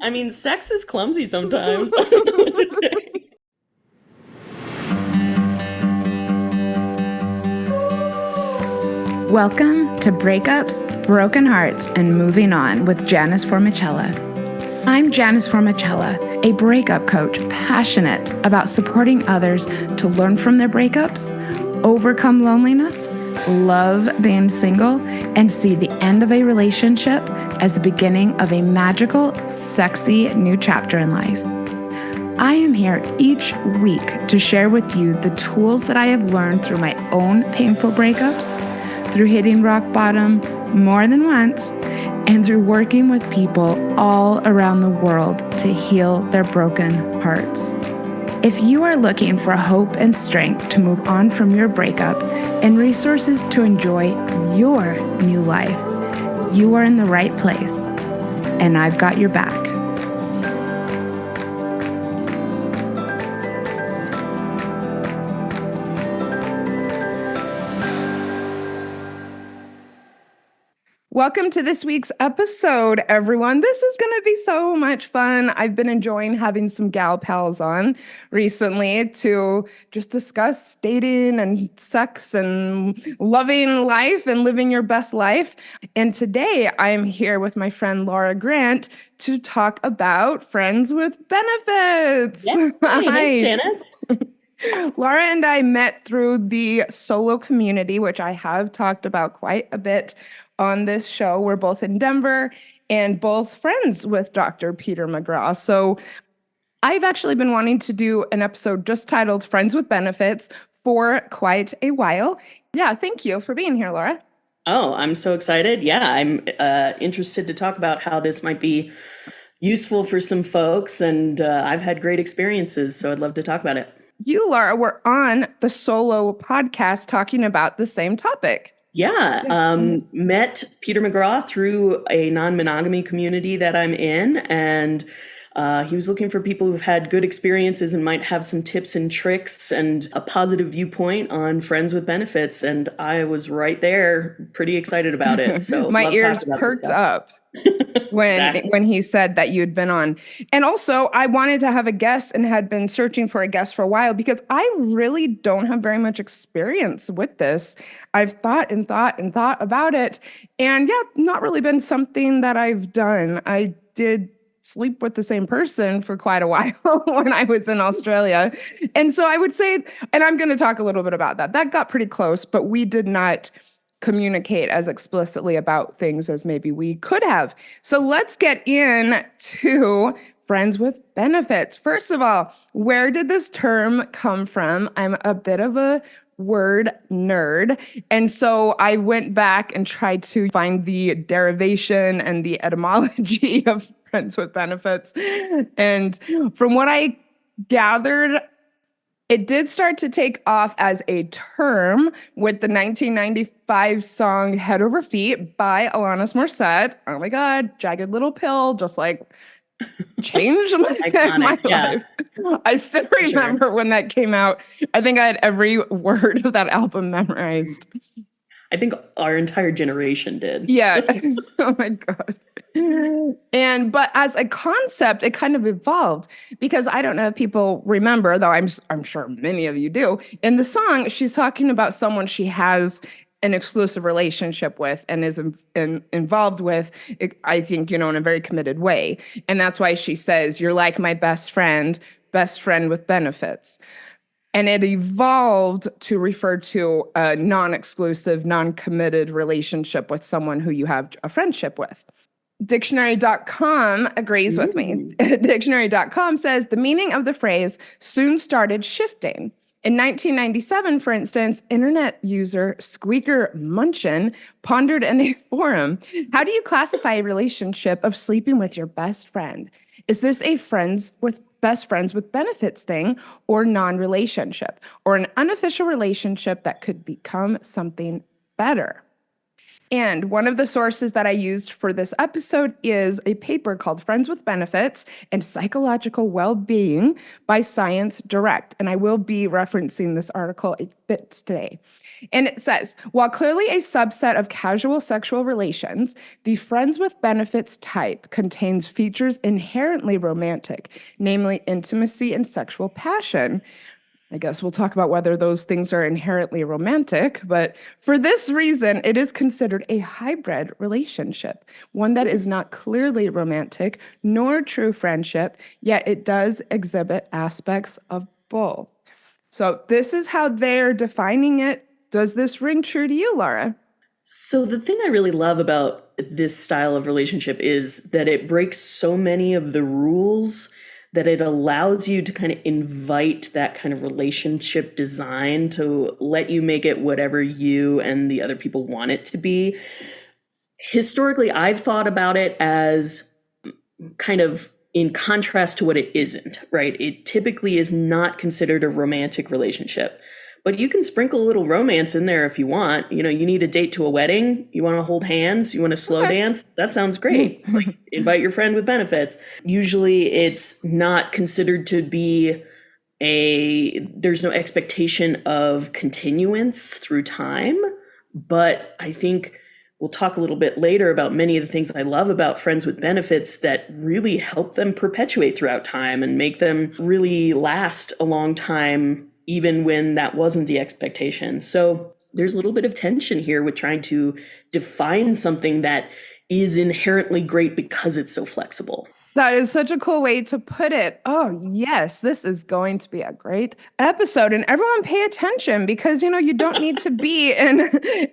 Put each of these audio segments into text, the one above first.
I mean, sex is clumsy sometimes. I don't know what to say. Welcome to Breakups, Broken Hearts, and Moving On with Janice Formichella. I'm Janice Formichella, a breakup coach passionate about supporting others to learn from their breakups, overcome loneliness, love being single, and see the end of a relationship as the beginning of a magical, sexy new chapter in life. I am here each week to share with you the tools that I have learned through my own painful breakups, through hitting rock bottom more than once, and through working with people all around the world to heal their broken hearts. If you are looking for hope and strength to move on from your breakup and resources to enjoy your new life, you are in the right place, and I've got your back. Welcome to this week's episode, everyone. This is going to be so much fun. I've been enjoying having some gal pals on recently to just discuss dating and sex and loving life and living your best life. And today I am here with my friend Laura Grant to talk about friends with benefits. Yeah. Hey, Janice. Laura and I met through the solo community, which I have talked about quite a bit on this show. We're both in Denver and both friends with Dr. Peter McGraw. So I've actually been wanting to do an episode just titled Friends with Benefits for quite a while. Yeah, thank you for being here, Laura. Oh, I'm so excited. Yeah, I'm interested to talk about how this might be useful for some folks, and I've had great experiences, so I'd love to talk about it. You, Laura, were on the solo podcast talking about the same topic. Yeah, met Peter McGraw through a non-monogamy community that I'm in, and he was looking for people who've had good experiences and might have some tips and tricks and a positive viewpoint on friends with benefits, and I was right there, pretty excited about it. So my ears perked up when he said that you'd been on. And also, I wanted to have a guest and had been searching for a guest for a while because I really don't have very much experience with this. I've thought about it. And yeah, not really been something that I've done. I did sleep with the same person for quite a while when I was in Australia. And so I would say, and I'm going to talk a little bit about that. That got pretty close, but we did not communicate as explicitly about things as maybe we could have. So let's get into friends with benefits. First of all, where did this term come from? I'm a bit of a word nerd. And so I went back and tried to find the derivation and the etymology of friends with benefits. And from what I gathered, it did start to take off as a term with the 1995 song Head Over Feet by Alanis Morissette. Oh my God, Jagged Little Pill, just like changed my life. I still remember when that came out. I think I had every word of that album memorized. I think our entire generation did. Yeah. Oh my God. But as a concept, it kind of evolved because I don't know if people remember, though I'm sure many of you do. In the song, she's talking about someone she has an exclusive relationship with and is involved with, I think, in a very committed way. And that's why she says, "You're like my best friend with benefits." And it evolved to refer to a non-exclusive, non-committed relationship with someone who you have a friendship with. Dictionary.com agrees with me. Dictionary.com says the meaning of the phrase soon started shifting. In 1997, for instance, internet user Squeaker Munchin pondered in a forum, how do you classify a relationship of sleeping with your best friend? Is this a best friends with benefits thing or non-relationship or an unofficial relationship that could become something better? And one of the sources that I used for this episode is a paper called Friends with Benefits and Psychological Well-Being by Science Direct. And I will be referencing this article a bit today. And it says, while clearly a subset of casual sexual relations, the friends with benefits type contains features inherently romantic, namely intimacy and sexual passion. I guess we'll talk about whether those things are inherently romantic, but for this reason, it is considered a hybrid relationship, one that is not clearly romantic nor true friendship, yet it does exhibit aspects of both. So this is how they're defining it. Does this ring true to you, Laura? So the thing I really love about this style of relationship is that it breaks so many of the rules, that it allows you to kind of invite that kind of relationship design to let you make it whatever you and the other people want it to be. Historically, I've thought about it as kind of in contrast to what it isn't, right? It typically is not considered a romantic relationship. But you can sprinkle a little romance in there if you want. You know, you need a date to a wedding, you want to hold hands, you want to slow dance. That sounds great. Like, invite your friend with benefits. Usually it's not considered to be there's no expectation of continuance through time. But I think we'll talk a little bit later about many of the things I love about friends with benefits that really help them perpetuate throughout time and make them really last a long time, even when that wasn't the expectation. So there's a little bit of tension here with trying to define something that is inherently great because it's so flexible. That is such a cool way to put it. Oh, yes, this is going to be a great episode. And everyone pay attention because, you don't need to be in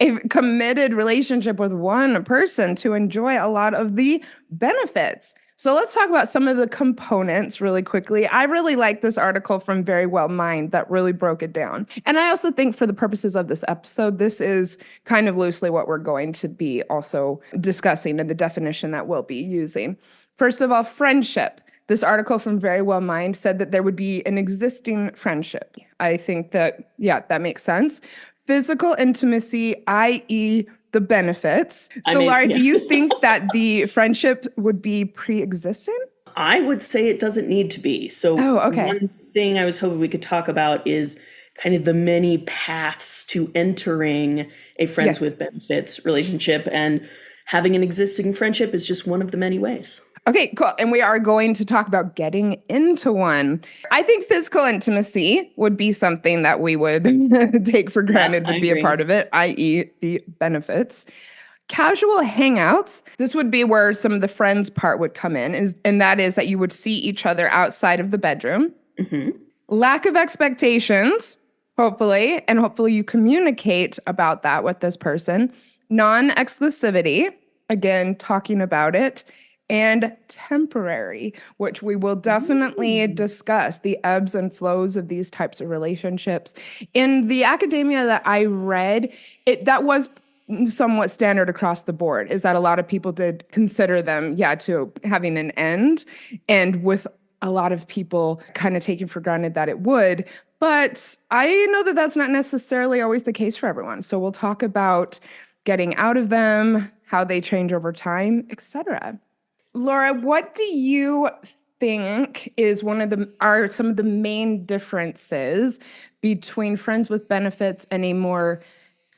a committed relationship with one person to enjoy a lot of the benefits. So let's talk about some of the components really quickly. I really like this article from Very Well Mind that really broke it down. And I also think for the purposes of this episode, this is kind of loosely what we're going to be also discussing and the definition that we'll be using. First of all, friendship. This article from Very Well Mind said that there would be an existing friendship. I think that, that makes sense. Physical intimacy, i.e., the benefits. So, Laura, do you think that the friendship would be pre-existing? I would say it doesn't need to be. So one thing I was hoping we could talk about is kind of the many paths to entering a friends with benefits relationship, and having an existing friendship is just one of the many ways. Okay, cool. And we are going to talk about getting into one. I think physical intimacy would be something that we would take for granted would be a part of it, i.e. the benefits. Casual hangouts, this would be where some of the friends part would come in, and that is that you would see each other outside of the bedroom. Mm-hmm. Lack of expectations, hopefully, and hopefully you communicate about that with this person. Non-exclusivity, again, talking about it. And temporary, which we will definitely discuss the ebbs and flows of these types of relationships. In the academia that I read, that was somewhat standard across the board, is that a lot of people did consider them, to having an end, and with a lot of people kind of taking for granted that it would. But I know that that's not necessarily always the case for everyone. So we'll talk about getting out of them, how they change over time, etc. Laura, what do you think is are some of the main differences between friends with benefits and a more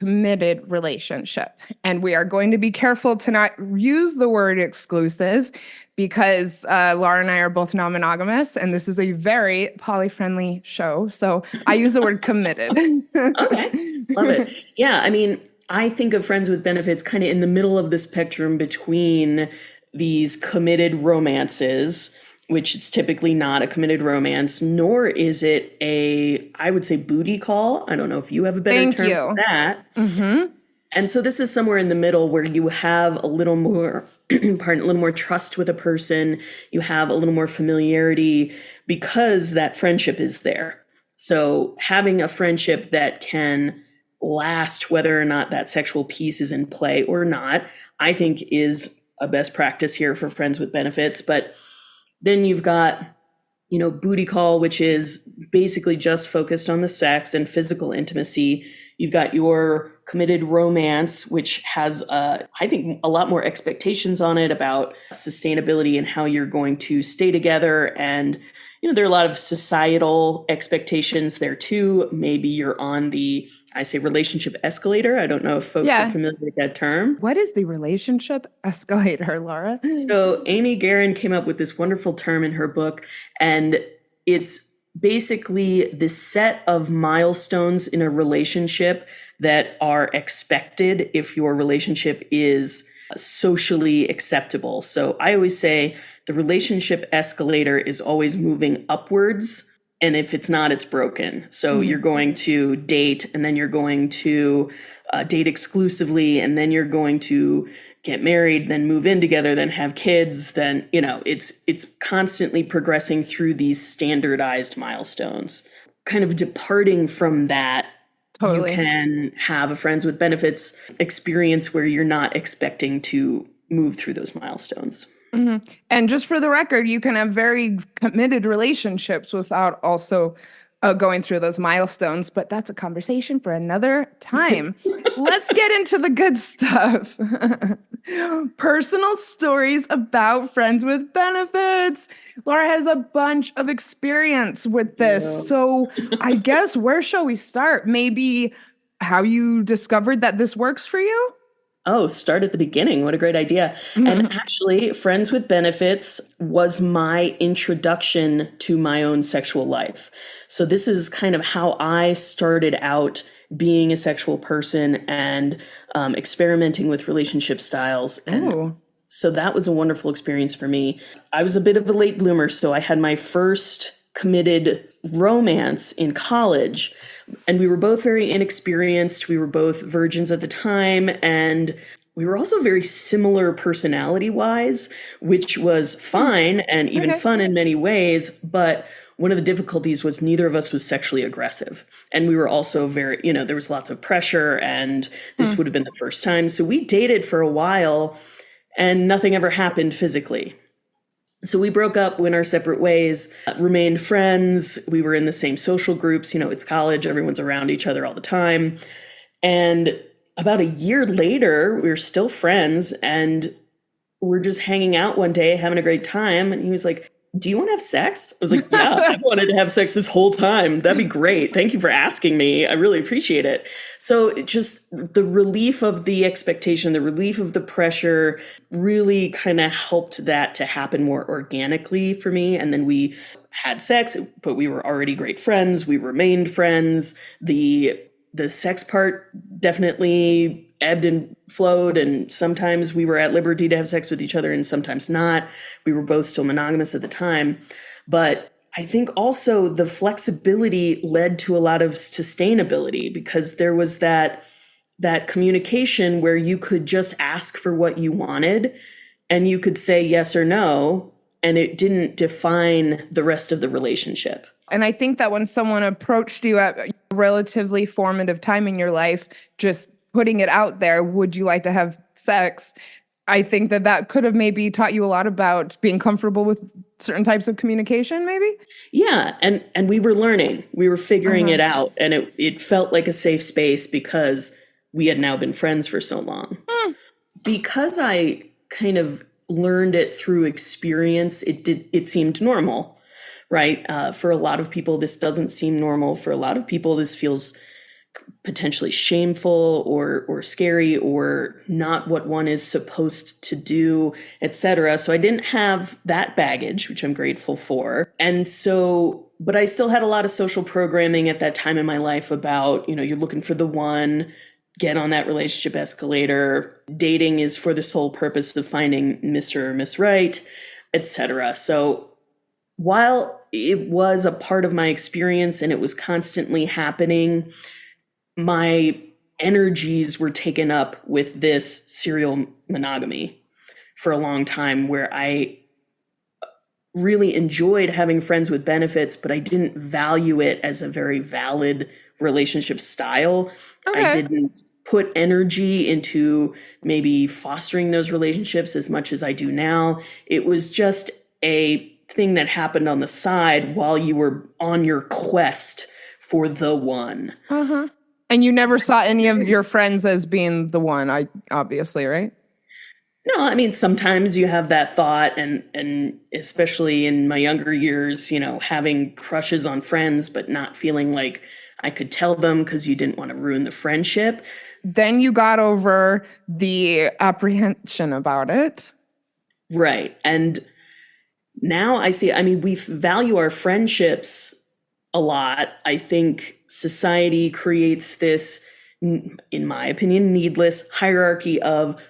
committed relationship? And we are going to be careful to not use the word exclusive because Laura and I are both non-monogamous, and this is a very poly-friendly show. So I use the word committed. Okay, love it. Yeah, I mean, I think of friends with benefits kind of in the middle of the spectrum between these committed romances, which it's typically not a committed romance, nor is it I would say, booty call. I don't know if you have a better term for that. Mm-hmm. And so this is somewhere in the middle where you have a little more, a little more trust with a person. You have a little more familiarity because that friendship is there. So having a friendship that can last, whether or not that sexual piece is in play or not, I think is a best practice here for friends with benefits. But then you've got, booty call, which is basically just focused on the sex and physical intimacy. You've got your committed romance, which has, I think, a lot more expectations on it about sustainability and how you're going to stay together. And, there are a lot of societal expectations there too. Maybe you're on the I say relationship escalator. I don't know if folks are Yeah. familiar with that term. What is the relationship escalator, Laura? So Amy Guerin came up with this wonderful term in her book, and it's basically the set of milestones in a relationship that are expected if your relationship is socially acceptable. So I always say the relationship escalator is always moving upwards. And if it's not, it's broken. So you're going to date, and then you're going to date exclusively, and then you're going to get married, then move in together, then have kids, then, it's constantly progressing through these standardized milestones. Kind of departing from that, Totally. you can have a friends with benefits experience where you're not expecting to move through those milestones. And just for the record, you can have very committed relationships without also going through those milestones, but that's a conversation for another time. Let's get into the good stuff. Personal stories about friends with benefits. Laura has a bunch of experience with this. Yeah. So I guess where shall we start? Maybe how you discovered that this works for you? Oh, start at the beginning. What a great idea. And actually, Friends with Benefits was my introduction to my own sexual life. So this is kind of how I started out being a sexual person and experimenting with relationship styles. And so that was a wonderful experience for me. I was a bit of a late bloomer, so I had my first committed romance in college. And we were both very inexperienced. We were both virgins at the time. And we were also very similar personality-wise, which was fine and even fun in many ways. But one of the difficulties was neither of us was sexually aggressive. And we were also very, there was lots of pressure, and this would have been the first time. So we dated for a while, and nothing ever happened physically. So we broke up, went our separate ways, remained friends. We were in the same social groups. It's college. Everyone's around each other all the time. And about a year later, we were still friends, and we're just hanging out one day, having a great time. And he was like, "Do you want to have sex?" I was like, "Yeah, I've wanted to have sex this whole time. That'd be great. Thank you for asking me. I really appreciate it." So it just the relief of the expectation, the relief of the pressure really kind of helped that to happen more organically for me. And then we had sex, but we were already great friends. We remained friends. The sex part definitely ebbed and flowed, and sometimes we were at liberty to have sex with each other and sometimes not. We were both still monogamous at the time. But I think also the flexibility led to a lot of sustainability, because there was that communication where you could just ask for what you wanted and you could say yes or no, and it didn't define the rest of the relationship. And I think that when someone approached you at a relatively formative time in your life, just putting it out there, would you like to have sex? I think that could have maybe taught you a lot about being comfortable with certain types of communication, maybe? Yeah, and we were learning. We were figuring it out, and it felt like a safe space because we had now been friends for so long. Because I kind of learned it through experience, it seemed normal. Right? For a lot of people, this doesn't seem normal. For a lot of people, this feels potentially shameful or scary or not what one is supposed to do, etc. So I didn't have that baggage, which I'm grateful for. And so, but I still had a lot of social programming at that time in my life about, you're looking for the one, get on that relationship escalator. Dating is for the sole purpose of finding Mr. or Miss Right, etc. So while it was a part of my experience and it was constantly happening, my energies were taken up with this serial monogamy for a long time, where I really enjoyed having friends with benefits, but I didn't value it as a very valid relationship style. I didn't put energy into maybe fostering those relationships as much as I do now. It was just a thing that happened on the side while you were on your quest for the one. And you never saw any of your friends as being the one, obviously, right? No, I mean, sometimes you have that thought, and especially in my younger years, having crushes on friends, but not feeling like I could tell them because you didn't want to ruin the friendship. Then you got over the apprehension about it. Right. And now I see, I mean, we value our friendships a lot. I think society creates this, in my opinion, needless hierarchy of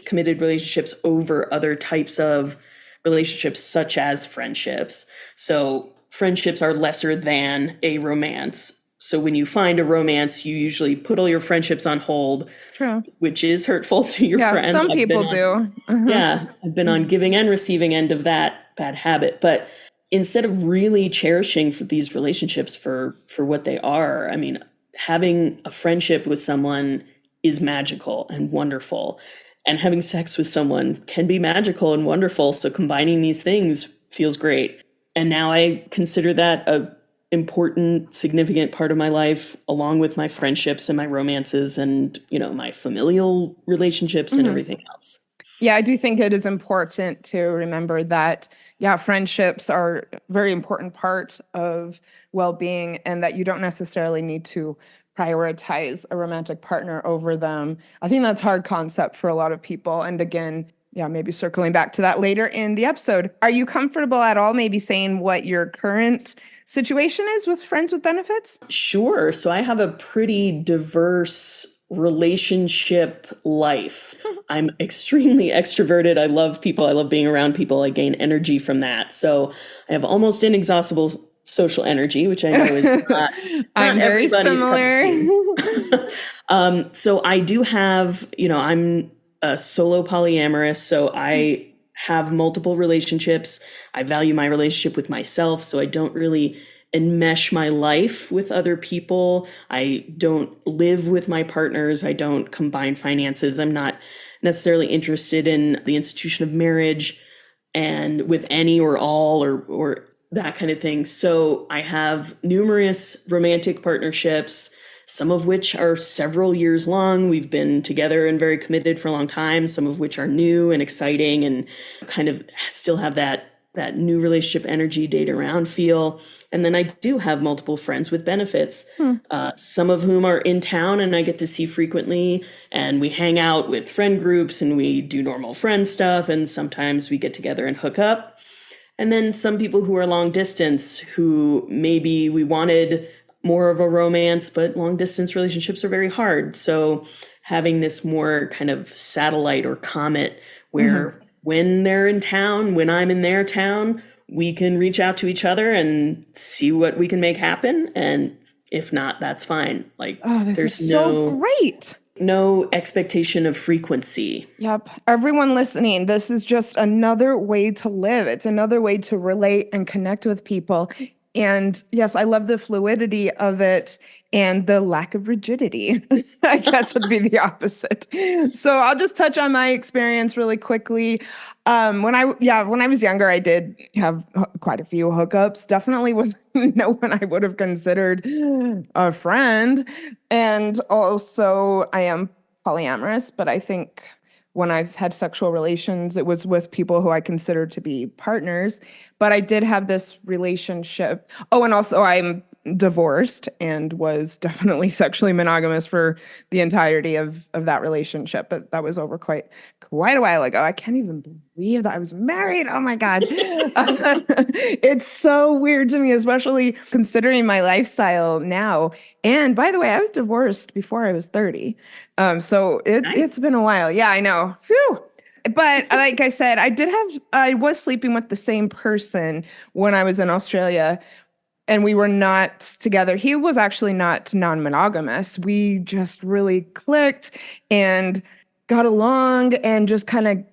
committed relationships over other types of relationships, such as friendships. So friendships are lesser than a romance. So when you find a romance, you usually put all your friendships on hold, True. which is hurtful to your Yeah, friends. some people do. Yeah, I've been on giving and receiving end of that bad habit. But instead of really cherishing these relationships for what they are, I mean, having a friendship with someone is magical and wonderful. And having sex with someone can be magical and wonderful. So combining these things feels great. And now I consider that a important, significant part of my life, along with my friendships and my romances and, my familial relationships and everything else. Yeah, I do think it is important to remember that, yeah, friendships are a very important part of well-being, and that you don't necessarily need to prioritize a romantic partner over them. I think that's a hard concept for a lot of people. And again, yeah, maybe circling back to that later in the episode. Are you comfortable at all maybe saying what your current situation is with friends with benefits? Sure. So I have a pretty diverse relationship life. I'm extremely extroverted. I love people. I love being around people. I gain energy from that. So I have almost inexhaustible social energy, which I know is not I'm very everybody's similar. cup of tea. So I do have, I'm a solo polyamorous. So I have multiple relationships. I value my relationship with myself. So I don't really enmesh my life with other people. I don't live with my partners. I don't combine finances. I'm not necessarily interested in the institution of marriage and with any or all or that kind of thing. So I have numerous romantic partnerships, some of which are several years long. We've been together and very committed for a long time, some of which are new and exciting and kind of still have that new relationship energy, date around feel. And then I do have multiple friends with benefits, some of whom are in town and I get to see frequently. And we hang out with friend groups and we do normal friend stuff. And sometimes we get together and hook up. And then some people who are long distance, who maybe we wanted more of a romance, but long distance relationships are very hard. So having this more kind of satellite or comet where when they're in town, when I'm in their town, we can reach out to each other and see what we can make happen. And if not, that's fine. Like, this is so great. No expectation of frequency. Yep. Everyone listening, this is just another way to live. It's another way to relate and connect with people. And yes, I love the fluidity of it and the lack of rigidity, I guess would be the opposite. So I'll just touch on my experience really quickly. When I was younger, I did have quite a few hookups. Definitely was no one I would have considered a friend. And also I am polyamorous, but I think when I've had sexual relations, it was with people who I consider to be partners. But I did have this relationship. Oh, and also I'm divorced and was definitely sexually monogamous for the entirety of that relationship. But that was over quite a while ago. I can't even believe that I was married. Oh my God. It's so weird to me, especially considering my lifestyle now. And by the way, I was divorced before I was 30. So it's been a while. Yeah, I know. Phew. But like I said, I was sleeping with the same person when I was in Australia, and we were not together. He was actually not non-monogamous. We just really clicked and got along and just kind of,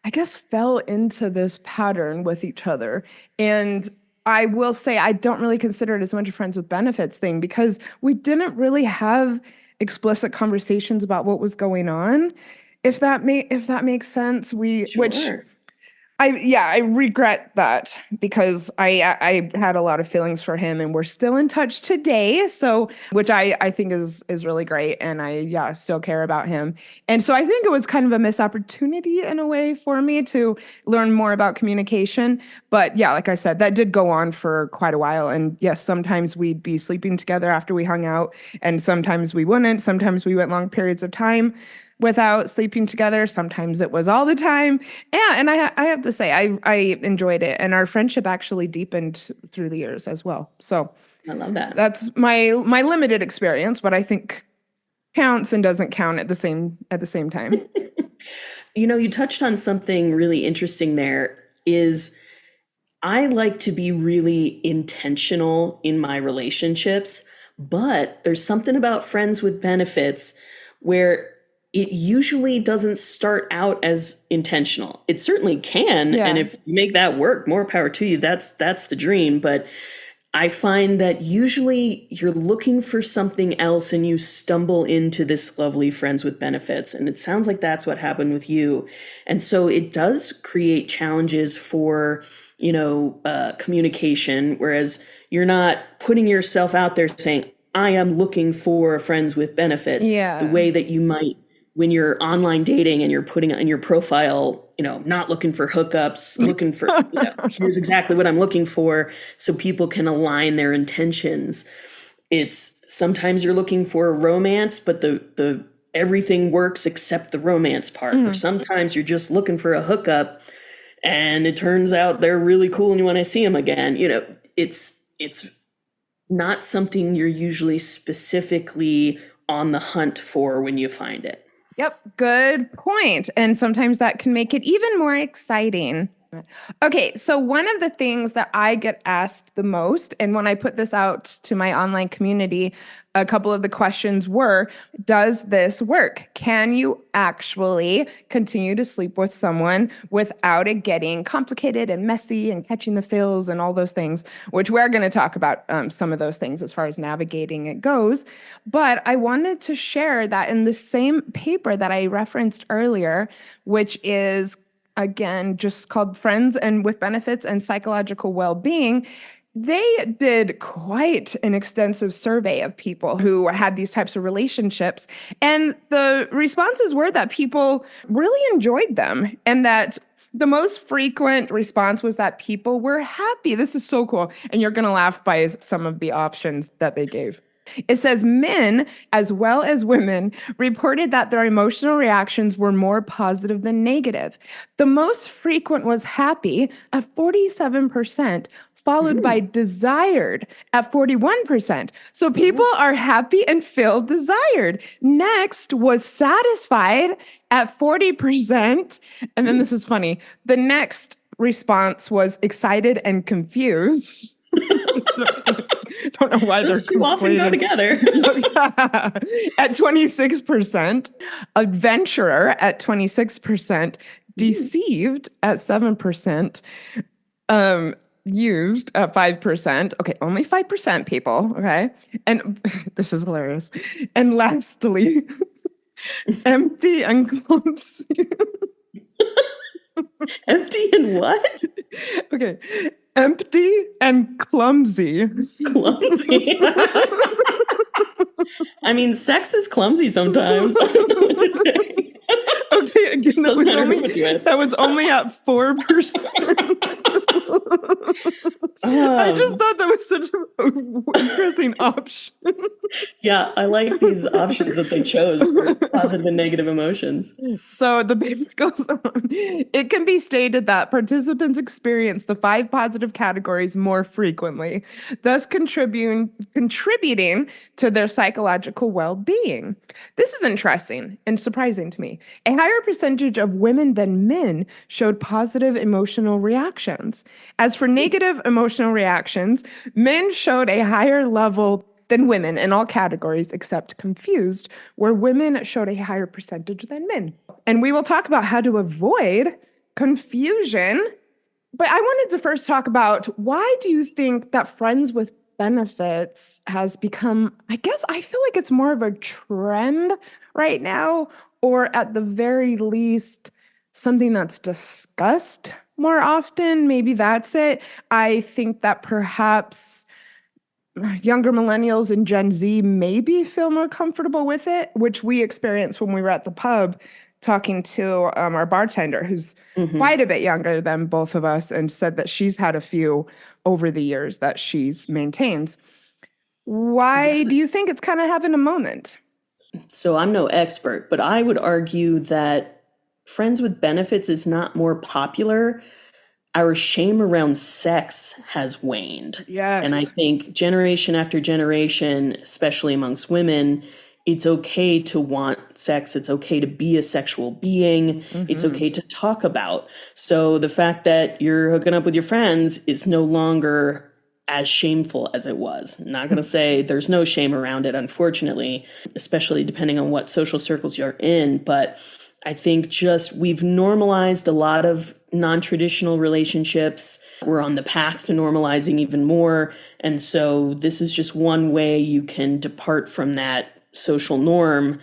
I guess, fell into this pattern with each other. And I will say I don't really consider it as much a friends with benefits thing because we didn't really have explicit conversations about what was going on. If that makes sense, Sure. I regret that because I had a lot of feelings for him and we're still in touch today. So, which I think is really great. And I still care about him. And so I think it was kind of a missed opportunity in a way for me to learn more about communication. But yeah, like I said, that did go on for quite a while. And yes, sometimes we'd be sleeping together after we hung out, and sometimes we wouldn't. Sometimes we went long periods of time without sleeping together. Sometimes it was all the time. Yeah, and I have to say I enjoyed it, and our friendship actually deepened through the years as well. So I love that. that's my limited experience, but I think counts and doesn't count at the same time. You touched on something really interesting there is I like to be really intentional in my relationships, but there's something about friends with benefits where it usually doesn't start out as intentional. It certainly can, Yeah. and if you make that work, more power to you. That's the dream, but I find that usually you're looking for something else and you stumble into this lovely friends with benefits. And it sounds like that's what happened with you. And so it does create challenges for, communication, whereas you're not putting yourself out there saying, I am looking for friends with benefits, the Yeah. way that you might when you're online dating and you're putting in your profile, not looking for hookups, looking for, here's exactly what I'm looking for so people can align their intentions. It's sometimes you're looking for a romance, but the everything works except the romance part. Or sometimes you're just looking for a hookup and it turns out they're really cool and you want to see them again. It's not something you're usually specifically on the hunt for when you find it. Yep, good point. And sometimes that can make it even more exciting. Okay, so one of the things that I get asked the most, and when I put this out to my online community, a couple of the questions were, does this work? Can you actually continue to sleep with someone without it getting complicated and messy and catching the feels and all those things, which we're going to talk about some of those things as far as navigating it goes. But I wanted to share that in the same paper that I referenced earlier, which is again, just called Friends and with Benefits and Psychological Well-Being, they did quite an extensive survey of people who had these types of relationships. And the responses were that people really enjoyed them and that the most frequent response was that people were happy. This is so cool. And you're going to laugh by some of the options that they gave. It says men, as well as women, reported that their emotional reactions were more positive than negative. The most frequent was happy at 47%, followed by desired at 41%. So people are happy and feel desired. Next was satisfied at 40%. And then this is funny. The next response was excited and confused. Don't know why Those they're two often go together. At 26%, adventurer at 26%, deceived at 7%, used at 5%. Okay, only 5% people, okay? And this is hilarious. And lastly, empty and clumsy. Empty and what? Okay. Empty and clumsy. Clumsy. I mean, sex is clumsy sometimes. I don't know what to say. Okay, again, that was only at 4%. I just thought that was such an interesting option. Yeah, I like these options that they chose for positive and negative emotions. So the paper goes on. It can be stated that participants experience the 5 positive categories more frequently, thus contributing to their psychological well-being. This is interesting and surprising to me. A higher percentage of women than men showed positive emotional reactions. As for negative emotional reactions, men showed a higher level than women in all categories except confused, where women showed a higher percentage than men. And we will talk about how to avoid confusion. But I wanted to first talk about, why do you think that friends with benefits has become, I guess I feel like it's more of a trend right now, or at the very least, something that's discussed more often. Maybe that's it. I think that perhaps younger millennials and Gen Z maybe feel more comfortable with it, which we experienced when we were at the pub talking to our bartender, who's Hmm. quite a bit younger than both of us, and said that she's had a few over the years that she maintains. Why do you think it's kind of having a moment? So I'm no expert, but I would argue that friends with benefits is not more popular. Our shame around sex has waned. And I Yes. think generation after generation, especially amongst women, it's okay to want sex. It's okay to be a sexual being. It's Hmm. okay to talk about. So the fact that you're hooking up with your friends is no longer as shameful as it was. I'm not going to say there's no shame around it, unfortunately, especially depending on what social circles you're in. But I think just we've normalized a lot of non traditional relationships. We're on the path to normalizing even more. And so this is just one way you can depart from that social norm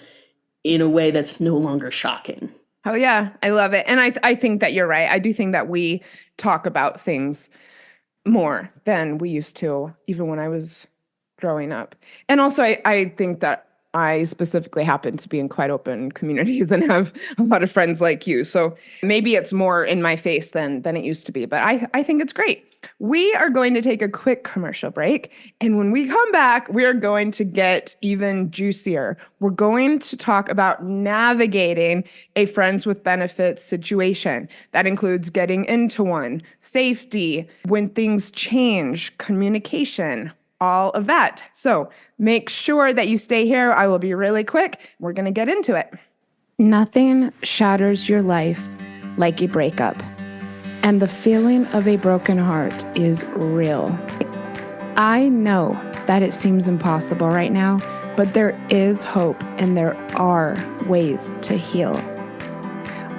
in a way that's no longer shocking. Oh yeah, I love it. And I think that you're right. I do think that we talk about things more than we used to, even when I was growing up. And also, I think that I specifically happen to be in quite open communities and have a lot of friends like you. So maybe it's more in my face than it used to be. But I think it's great. We are going to take a quick commercial break. And when we come back, we are going to get even juicier. We're going to talk about navigating a friends with benefits situation. That includes getting into one, safety, when things change, communication, all of that. So make sure that you stay here. I will be really quick. We're going to get into it. Nothing shatters your life like a breakup. And the feeling of a broken heart is real. I know that it seems impossible right now, but there is hope and there are ways to heal.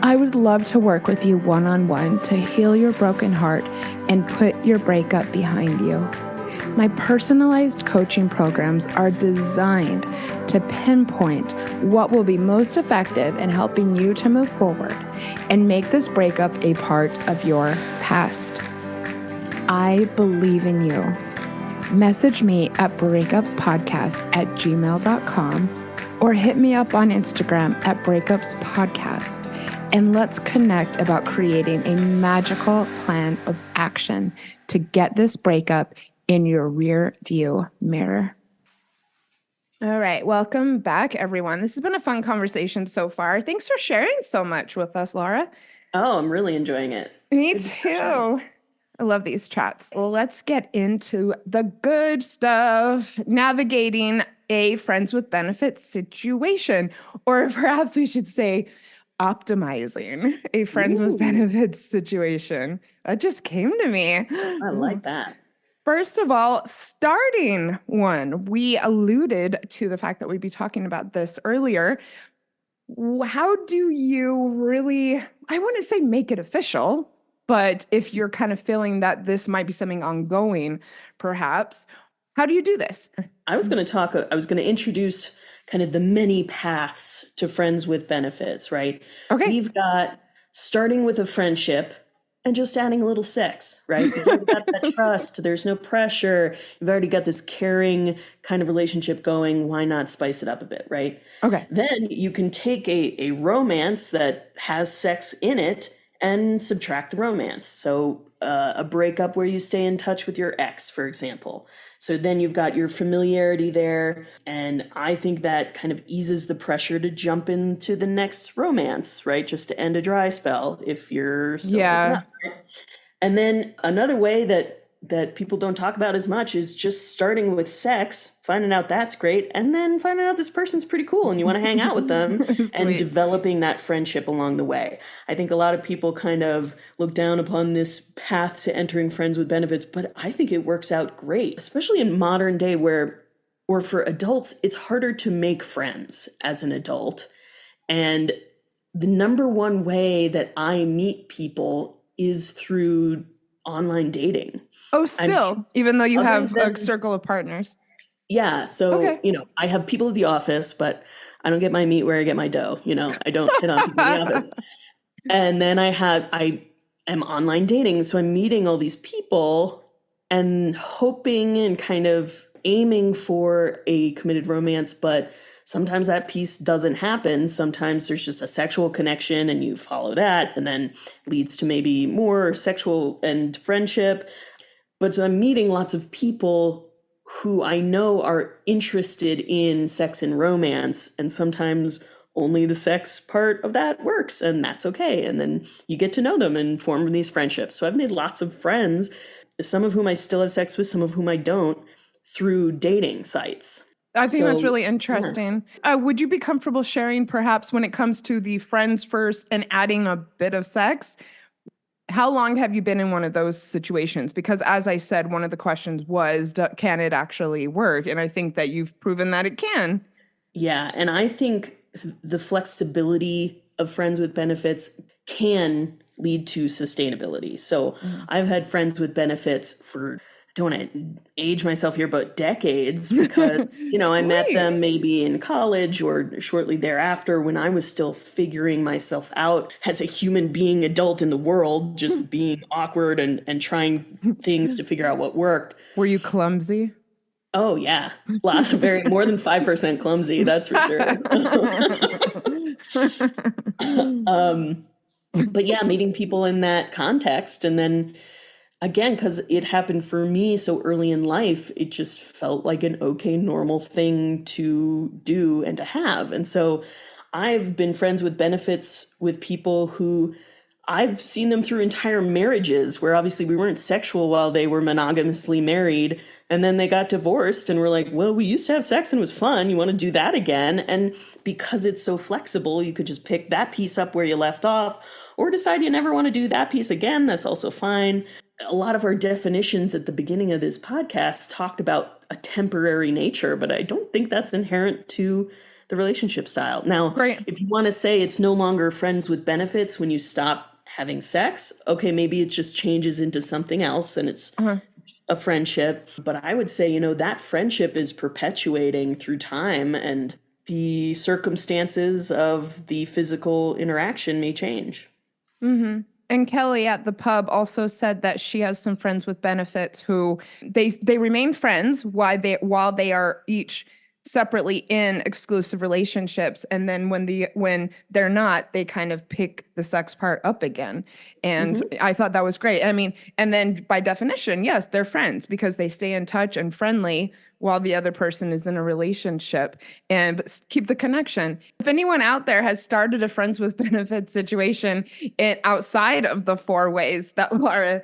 I would love to work with you one-on-one to heal your broken heart and put your breakup behind you. My personalized coaching programs are designed to pinpoint what will be most effective in helping you to move forward and make this breakup a part of your past. I believe in you. Message me at breakupspodcast@gmail.com or hit me up on Instagram at breakupspodcast, and let's connect about creating a magical plan of action to get this breakup in your rear view mirror. All right, welcome back, everyone. This has been a fun conversation so far. Thanks for sharing so much with us, Laura. Oh, I'm really enjoying it. Me Good too. discussion. I love these chats. Well, let's get into the good stuff, navigating a friends with benefits situation, or perhaps we should say optimizing a friends with Ooh, benefits situation. That just came to me. I like that. First of all, starting one, we alluded to the fact that we'd be talking about this earlier. How do you really, I wouldn't say make it official, but if you're kind of feeling that this might be something ongoing, perhaps, how do you do this? I was going to introduce kind of the many paths to friends with benefits, right? Okay. We've got starting with a friendship and just adding a little sex, right? You've already got that trust. There's no pressure. You've already got this caring kind of relationship going. Why not spice it up a bit, right? Okay. Then you can take a romance that has sex in it and subtract the romance. So a breakup where you stay in touch with your ex, for example. So then you've got your familiarity there. And I think that kind of eases the pressure to jump into the next romance, right? Just to end a dry spell if you're still hooking Yeah. up. Right? And then another way that people don't talk about as much is just starting with sex, finding out that's great, and then finding out this person's pretty cool and you want to hang out with them and developing that friendship along the way. I think a lot of people kind of look down upon this path to entering friends with benefits, but I think it works out great, especially in modern day where or for adults, it's harder to make friends as an adult. And the number one way that I meet people is through online dating. Oh, I mean, still, even though you other have a than, circle of partners. yeah, so, Okay. I have people at the office, but I don't get my meat where I get my dough. I don't hit on people in the office. And then am online dating. So I'm meeting all these people and hoping and kind of aiming for a committed romance, but sometimes that piece doesn't happen. Sometimes there's just a sexual connection and you follow that and then leads to maybe more sexual and friendship. But so I'm meeting lots of people who I know are interested in sex and romance, and sometimes only the sex part of that works, and that's okay. And then you get to know them and form these friendships. So I've made lots of friends, some of whom I still have sex with, some of whom I don't, through dating sites. I think that's really Yeah. interesting. Would you be comfortable sharing, perhaps, when it comes to the friends first and adding a bit of sex? How long have you been in one of those situations? Because as I said, one of the questions was, can it actually work? And I think that you've proven that it can. Yeah, and I think the flexibility of friends with benefits can lead to sustainability. So I've had friends with benefits for, I don't want to age myself here, but decades, because, I met them maybe in college or shortly thereafter when I was still figuring myself out as a human being, adult in the world, just being awkward and trying things to figure out what worked. Were you clumsy? Oh yeah, more than 5% clumsy, that's for sure. But yeah, meeting people in that context, and then again, because it happened for me so early in life, it just felt like an okay, normal thing to do and to have. And so I've been friends with benefits with people who I've seen them through entire marriages where obviously we weren't sexual while they were monogamously married. And then they got divorced and we're like, well, we used to have sex and it was fun. You want to do that again? And because it's so flexible, you could just pick that piece up where you left off or decide you never want to do that piece again. That's also fine. A lot of our definitions at the beginning of this podcast talked about a temporary nature, but I don't think that's inherent to the relationship style. Now, if you want to say it's no longer friends with benefits when you stop having sex, okay, maybe it just changes into something else and it's a friendship. But I would say, that friendship is perpetuating through time and the circumstances of the physical interaction may change. Mm-hmm. And Kelly at the pub also said that she has some friends with benefits who they remain friends while they are each separately in exclusive relationships, and then when they're not, they kind of pick the sex part up again. And I thought that was great. I mean, and then by definition, yes, they're friends because they stay in touch and friendly while the other person is in a relationship and keep the connection. If anyone out there has started a friends with benefits situation outside of the 4 ways that Laura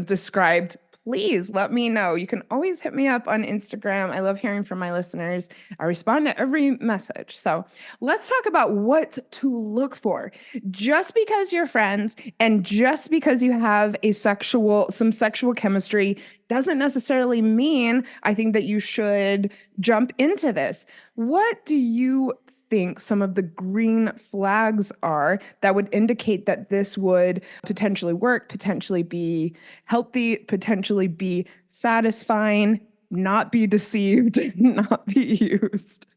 described, please let me know. You can always hit me up on Instagram. I love hearing from my listeners. I respond to every message. So let's talk about what to look for. Just because you're friends and just because you have some sexual chemistry doesn't necessarily mean, I think, that you should jump into this. What do you think some of the green flags are that would indicate that this would potentially work, potentially be healthy, potentially be satisfying, not be deceived, not be used?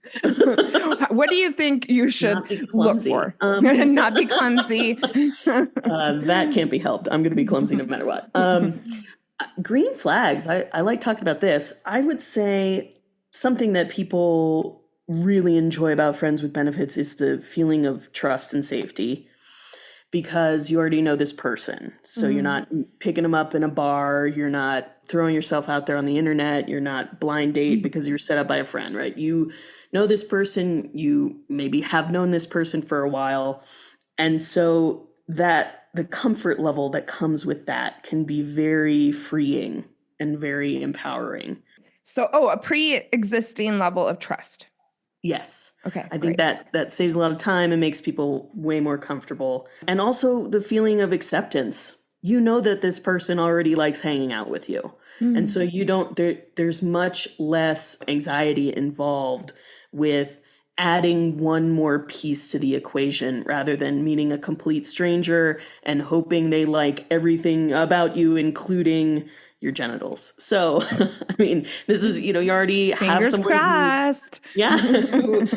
What do you think you should look for? Not be clumsy. That can't be helped. I'm going to be clumsy no matter what. Green flags. I like talking about this. I would say something that people really enjoy about friends with benefits is the feeling of trust and safety, because you already know this person. So you're not picking them up in a bar. You're not throwing yourself out there on the internet. You're not blind date because you're set up by a friend, right? You know this person. You maybe have known this person for a while. And so that the comfort level that comes with that can be very freeing and very empowering. So, a pre-existing level of trust. Yes. Okay. I think that saves a lot of time and makes people way more comfortable. And also the feeling of acceptance. You know that this person already likes hanging out with you. And so there's much less anxiety involved with adding one more piece to the equation rather than meeting a complete stranger and hoping they like everything about you, including your genitals. So, I mean, this is, you already have Fingers someone who, crossed. yeah, who,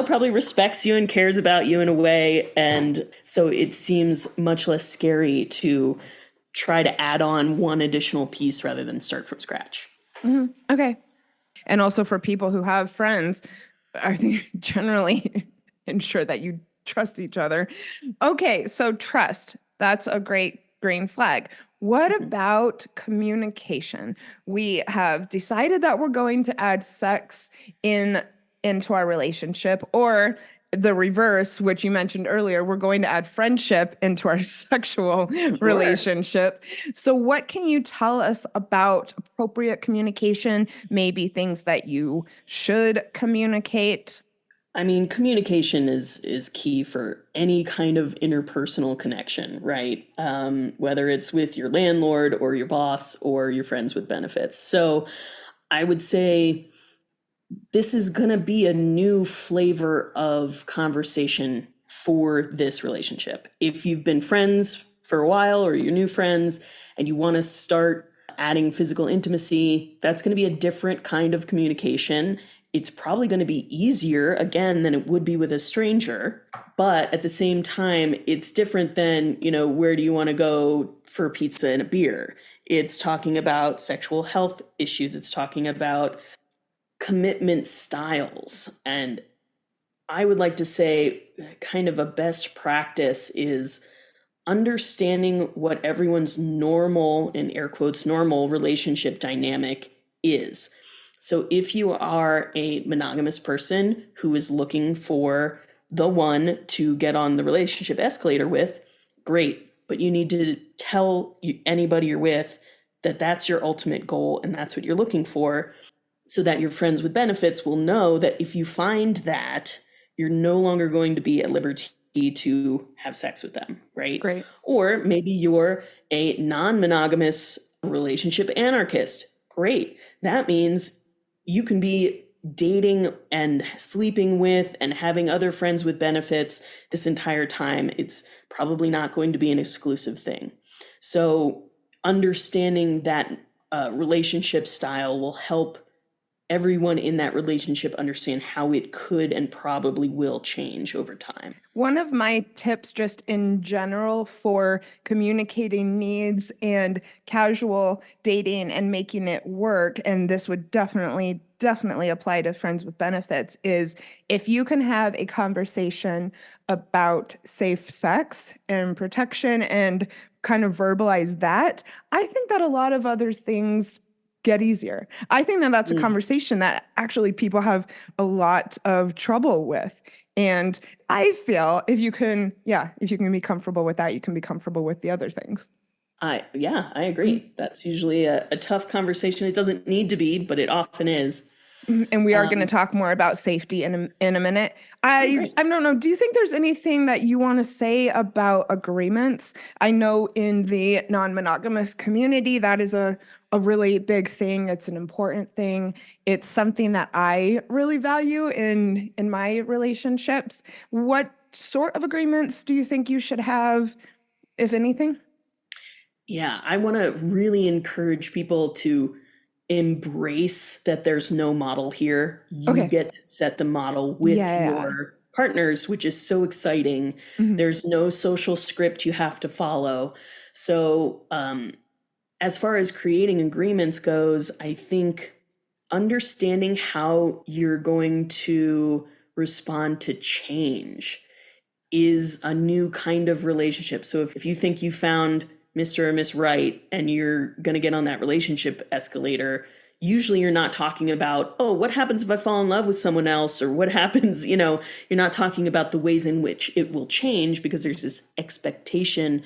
probably respects you and cares about you in a way. And so it seems much less scary to try to add on one additional piece rather than start from scratch. Okay. And also for people who have friends, I think generally ensure that you trust each other. Okay, so trust. That's a great green flag. What about communication? We have decided that we're going to add sex into our relationship, or the reverse, which you mentioned earlier, we're going to add friendship into our sexual Sure. relationship. So what can you tell us about appropriate communication, maybe things that you should communicate? I mean, communication is key for any kind of interpersonal connection, right? Whether it's with your landlord or your boss or your friends with benefits. So I would say this is going to be a new flavor of conversation for this relationship. If you've been friends for a while or you're new friends and you want to start adding physical intimacy, that's going to be a different kind of communication. It's probably going to be easier, again, than it would be with a stranger. But at the same time, it's different than, where do you want to go for pizza and a beer? It's talking about sexual health issues. It's talking about commitment styles. And I would like to say, kind of a best practice is understanding what everyone's normal, in air quotes, normal relationship dynamic is. So if you are a monogamous person who is looking for the one to get on the relationship escalator with, great. But you need to tell anybody you're with that that's your ultimate goal and that's what you're looking for, so that your friends with benefits will know that if you find that, you're no longer going to be at liberty to have sex with them, right? Great. Or maybe you're a non-monogamous relationship anarchist. Great. That means you can be dating and sleeping with and having other friends with benefits this entire time. It's probably not going to be an exclusive thing. So understanding that relationship style will help everyone in that relationship understand how it could and probably will change over time. One of my tips, just in general, for communicating needs and casual dating and making it work, and this would definitely apply to friends with benefits, is if you can have a conversation about safe sex and protection and kind of verbalize that, I think that a lot of other things get easier. I think that that's a conversation that actually people have a lot of trouble with. And I feel if you can be comfortable with that, you can be comfortable with the other things. I agree. That's usually a tough conversation. It doesn't need to be, but it often is. And we are going to talk more about safety in a minute. I don't know. Do you think there's anything that you want to say about agreements? I know in the non-monogamous community, that is a really big thing. It's an important thing. It's something that I really value in my relationships. What sort of agreements do you think you should have, if anything? Yeah, I want to really encourage people to embrace that there's no model here. You Okay. get to set the model with Yeah. your partners, which is so exciting. There's no social script you have to follow. So, as far as creating agreements goes, I think understanding how you're going to respond to change is a new kind of relationship. So if you think you found Mr. or Miss Right and you're going to get on that relationship escalator, usually you're not talking about, oh, what happens if I fall in love with someone else, or what happens, you're not talking about the ways in which it will change, because there's this expectation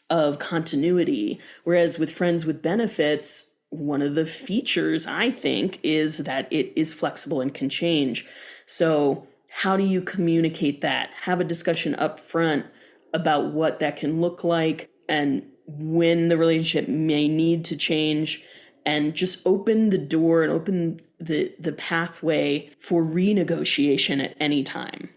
of continuity. Whereas with friends with benefits, one of the features, I think, is that it is flexible and can change. So how do you communicate that? Have a discussion up front about what that can look like and when the relationship may need to change, and just open the door and open the pathway for renegotiation at any time.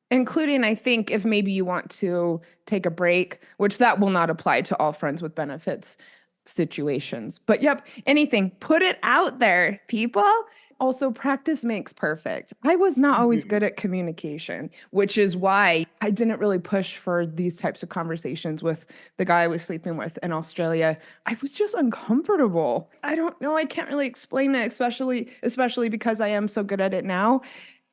Including, I think, if maybe you want to take a break, which that will not apply to all friends with benefits situations. But yep, anything, put it out there, people. Also, practice makes perfect. I was not always good at communication, which is why I didn't really push for these types of conversations with the guy I was sleeping with in Australia. I was just uncomfortable. I don't know. I can't really explain it, especially because I am so good at it now.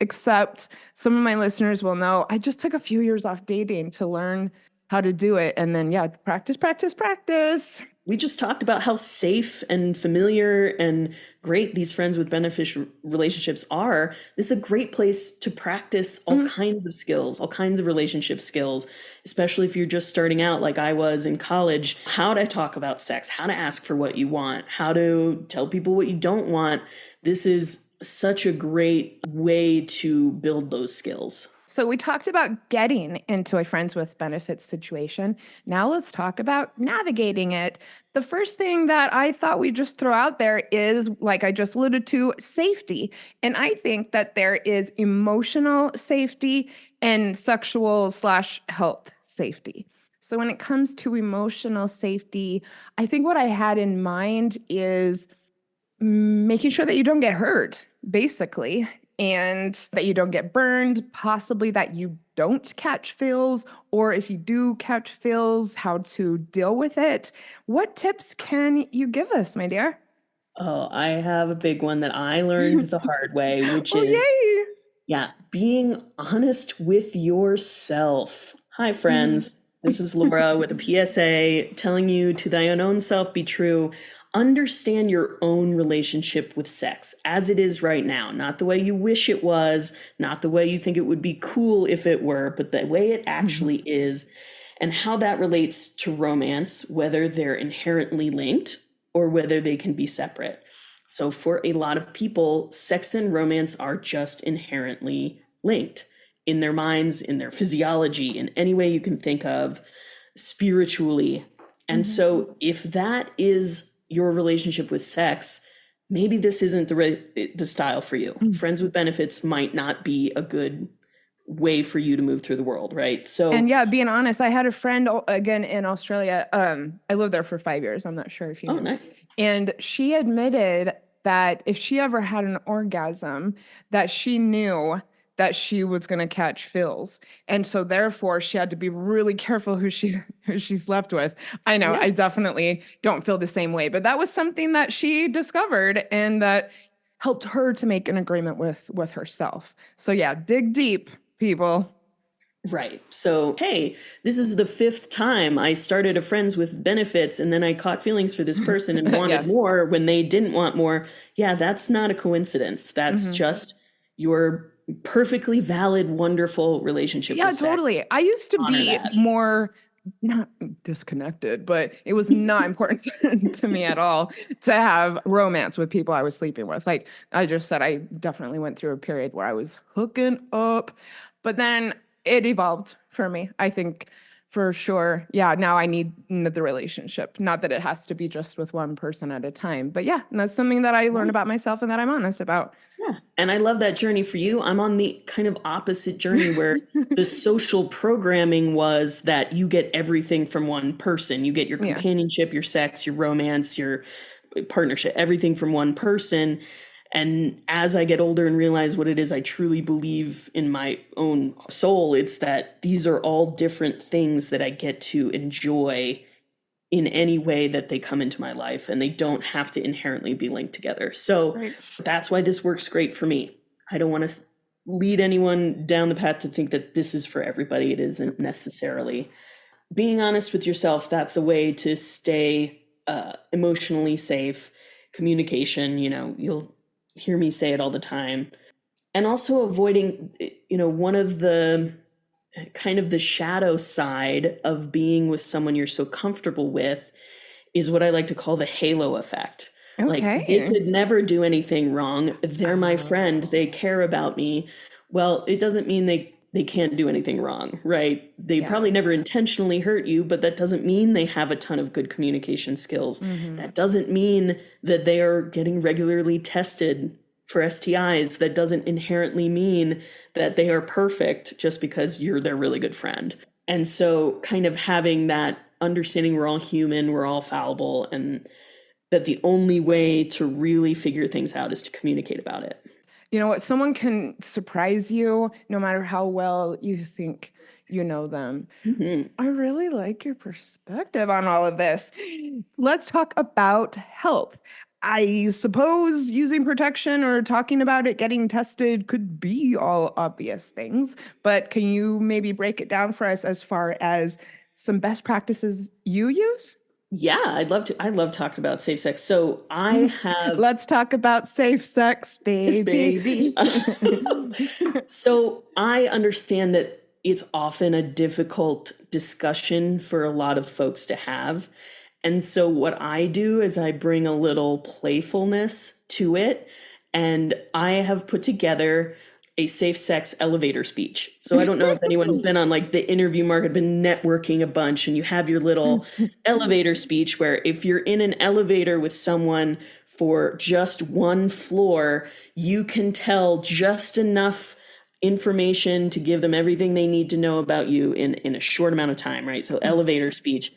Except some of my listeners will know I just took a few years off dating to learn how to do it. And then, yeah, practice, practice, practice. We just talked about how safe and familiar and great these friends with beneficial relationships are. This is a great place to practice all kinds of skills, all kinds of relationship skills, especially if you're just starting out like I was in college. How to talk about sex, how to ask for what you want, how to tell people what you don't want. This is such a great way to build those skills. So we talked about getting into a friends with benefits situation. Now let's talk about navigating it. The first thing that I thought we'd just throw out there is, like I just alluded to, safety. And I think that there is emotional safety and sexual/health safety. So when it comes to emotional safety, I think what I had in mind is making sure that you don't get hurt, basically, and that you don't get burned, possibly that you don't catch feels, or if you do catch feels, how to deal with it. What tips can you give us, my dear? Oh, I have a big one that I learned the hard way, which Oh, is, yay! yeah, being honest with yourself. Hi, friends. This is Laura with a PSA telling you to thine own self be true. Understand your own relationship with sex as it is right now, not the way you wish it was, not the way you think it would be cool if it were, but the way it actually is, and how that relates to romance, whether they're inherently linked or whether they can be separate. So for a lot of people, sex and romance are just inherently linked in their minds, in their physiology, in any way you can think of, spiritually. And so if that is your relationship with sex, maybe this isn't the style for you. Friends with benefits might not be a good way for you to move through the world, right? So, And yeah, being honest, I had a friend again in Australia. I lived there for 5 years. I'm not sure if you oh, know. nice. And she admitted that if she ever had an orgasm, that she knew that she was going to catch feels. And so therefore she had to be really careful who she slept with. I know, Yeah. I definitely don't feel the same way, but that was something that she discovered and that helped her to make an agreement with herself. So yeah, dig deep, people. Right. So, hey, this is the fifth time I started a friends with benefits and then I caught feelings for this person and wanted Yes. more when they didn't want more. Yeah, that's not a coincidence. That's just your perfectly valid, wonderful relationship Yeah, with sex. totally. I used to Honor be that. more not disconnected, but it was not important to me at all to have romance with people I was sleeping with. Like I just said, I definitely went through a period where I was hooking up, but then it evolved for me. I think for sure. Yeah, now I need the relationship. Not that it has to be just with one person at a time, but yeah, and that's something that I learned about myself and that I'm honest about. Yeah. And I love that journey for you. I'm on the kind of opposite journey where the social programming was that you get everything from one person. You get your Yeah. companionship, your sex, your romance, your partnership, everything from one person. And as I get older and realize what it is I truly believe in my own soul, it's that these are all different things that I get to enjoy in any way that they come into my life, and they don't have to inherently be linked together. So Right. that's why this works great for me. I don't want to lead anyone down the path to think that this is for everybody. It isn't necessarily. Being honest with yourself, that's a way to stay emotionally safe. Communication, you'll hear me say it all the time. And also avoiding, one of the kind of the shadow side of being with someone you're so comfortable with is what I like to call the halo effect. Like they Okay. could never do anything wrong. They're my friend. They care about me. Well, it doesn't mean they can't do anything wrong, right? They Yeah. probably never intentionally hurt you, but that doesn't mean they have a ton of good communication skills. That doesn't mean that they are getting regularly tested for STIs. That doesn't inherently mean that they are perfect just because you're their really good friend. And so kind of having that understanding we're all human, we're all fallible, and that the only way to really figure things out is to communicate about it. You know what? Someone can surprise you no matter how well you think you know them. I really like your perspective on all of this. Let's talk about health. I suppose using protection or talking about it, getting tested could be all obvious things, but can you maybe break it down for us as far as some best practices you use? Yeah, I'd love to. I love talking about safe sex. So I have, Let's talk about safe sex, baby. baby. So I understand that it's often a difficult discussion for a lot of folks to have. And so what I do is I bring a little playfulness to it. And I have put together a safe sex elevator speech. So I don't know if anyone's been on like the interview market, been networking a bunch, and you have your little elevator speech where if you're in an elevator with someone for just one floor, you can tell just enough information to give them everything they need to know about you in a short amount of time, right? So elevator speech.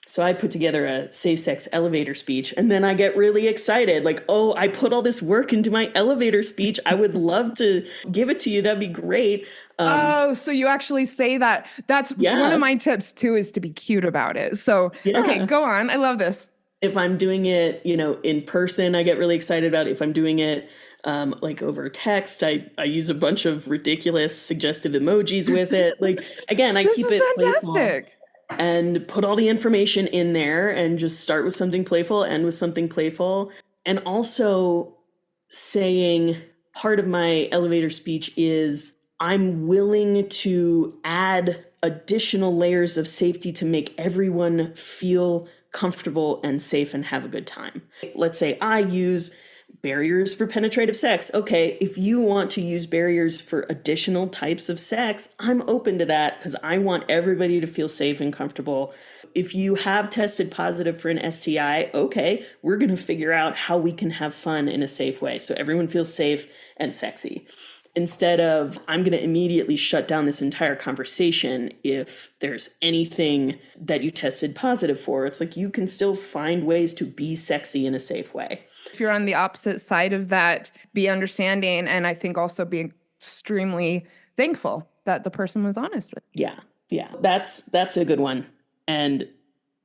So I put together a safe sex elevator speech, and then I get really excited. Like, oh, I put all this work into my elevator speech. I would love to give it to you. That'd be great. Oh, so you actually say that. That's one of Yeah. my tips too, is to be cute about it. So, okay, Yeah. go on. I love this. If I'm doing it, in person, I get really excited about it. If I'm doing it like over text, I use a bunch of ridiculous suggestive emojis with it. Like, again, I This keep is it playful fantastic. and put all the information in there and just start with something playful, end with something playful. And also saying part of my elevator speech is I'm willing to add additional layers of safety to make everyone feel comfortable and safe and have a good time. Let's say I use barriers for penetrative sex. Okay, if you want to use barriers for additional types of sex, I'm open to that because I want everybody to feel safe and comfortable. If you have tested positive for an STI, okay, we're going to figure out how we can have fun in a safe way so everyone feels safe and sexy. Instead of, I'm going to immediately shut down this entire conversation if there's anything that you tested positive for. It's like you can still find ways to be sexy in a safe way. If you're on the opposite side of that, be understanding, and I think also be extremely thankful that the person was honest with you. Yeah. Yeah. That's a good one. And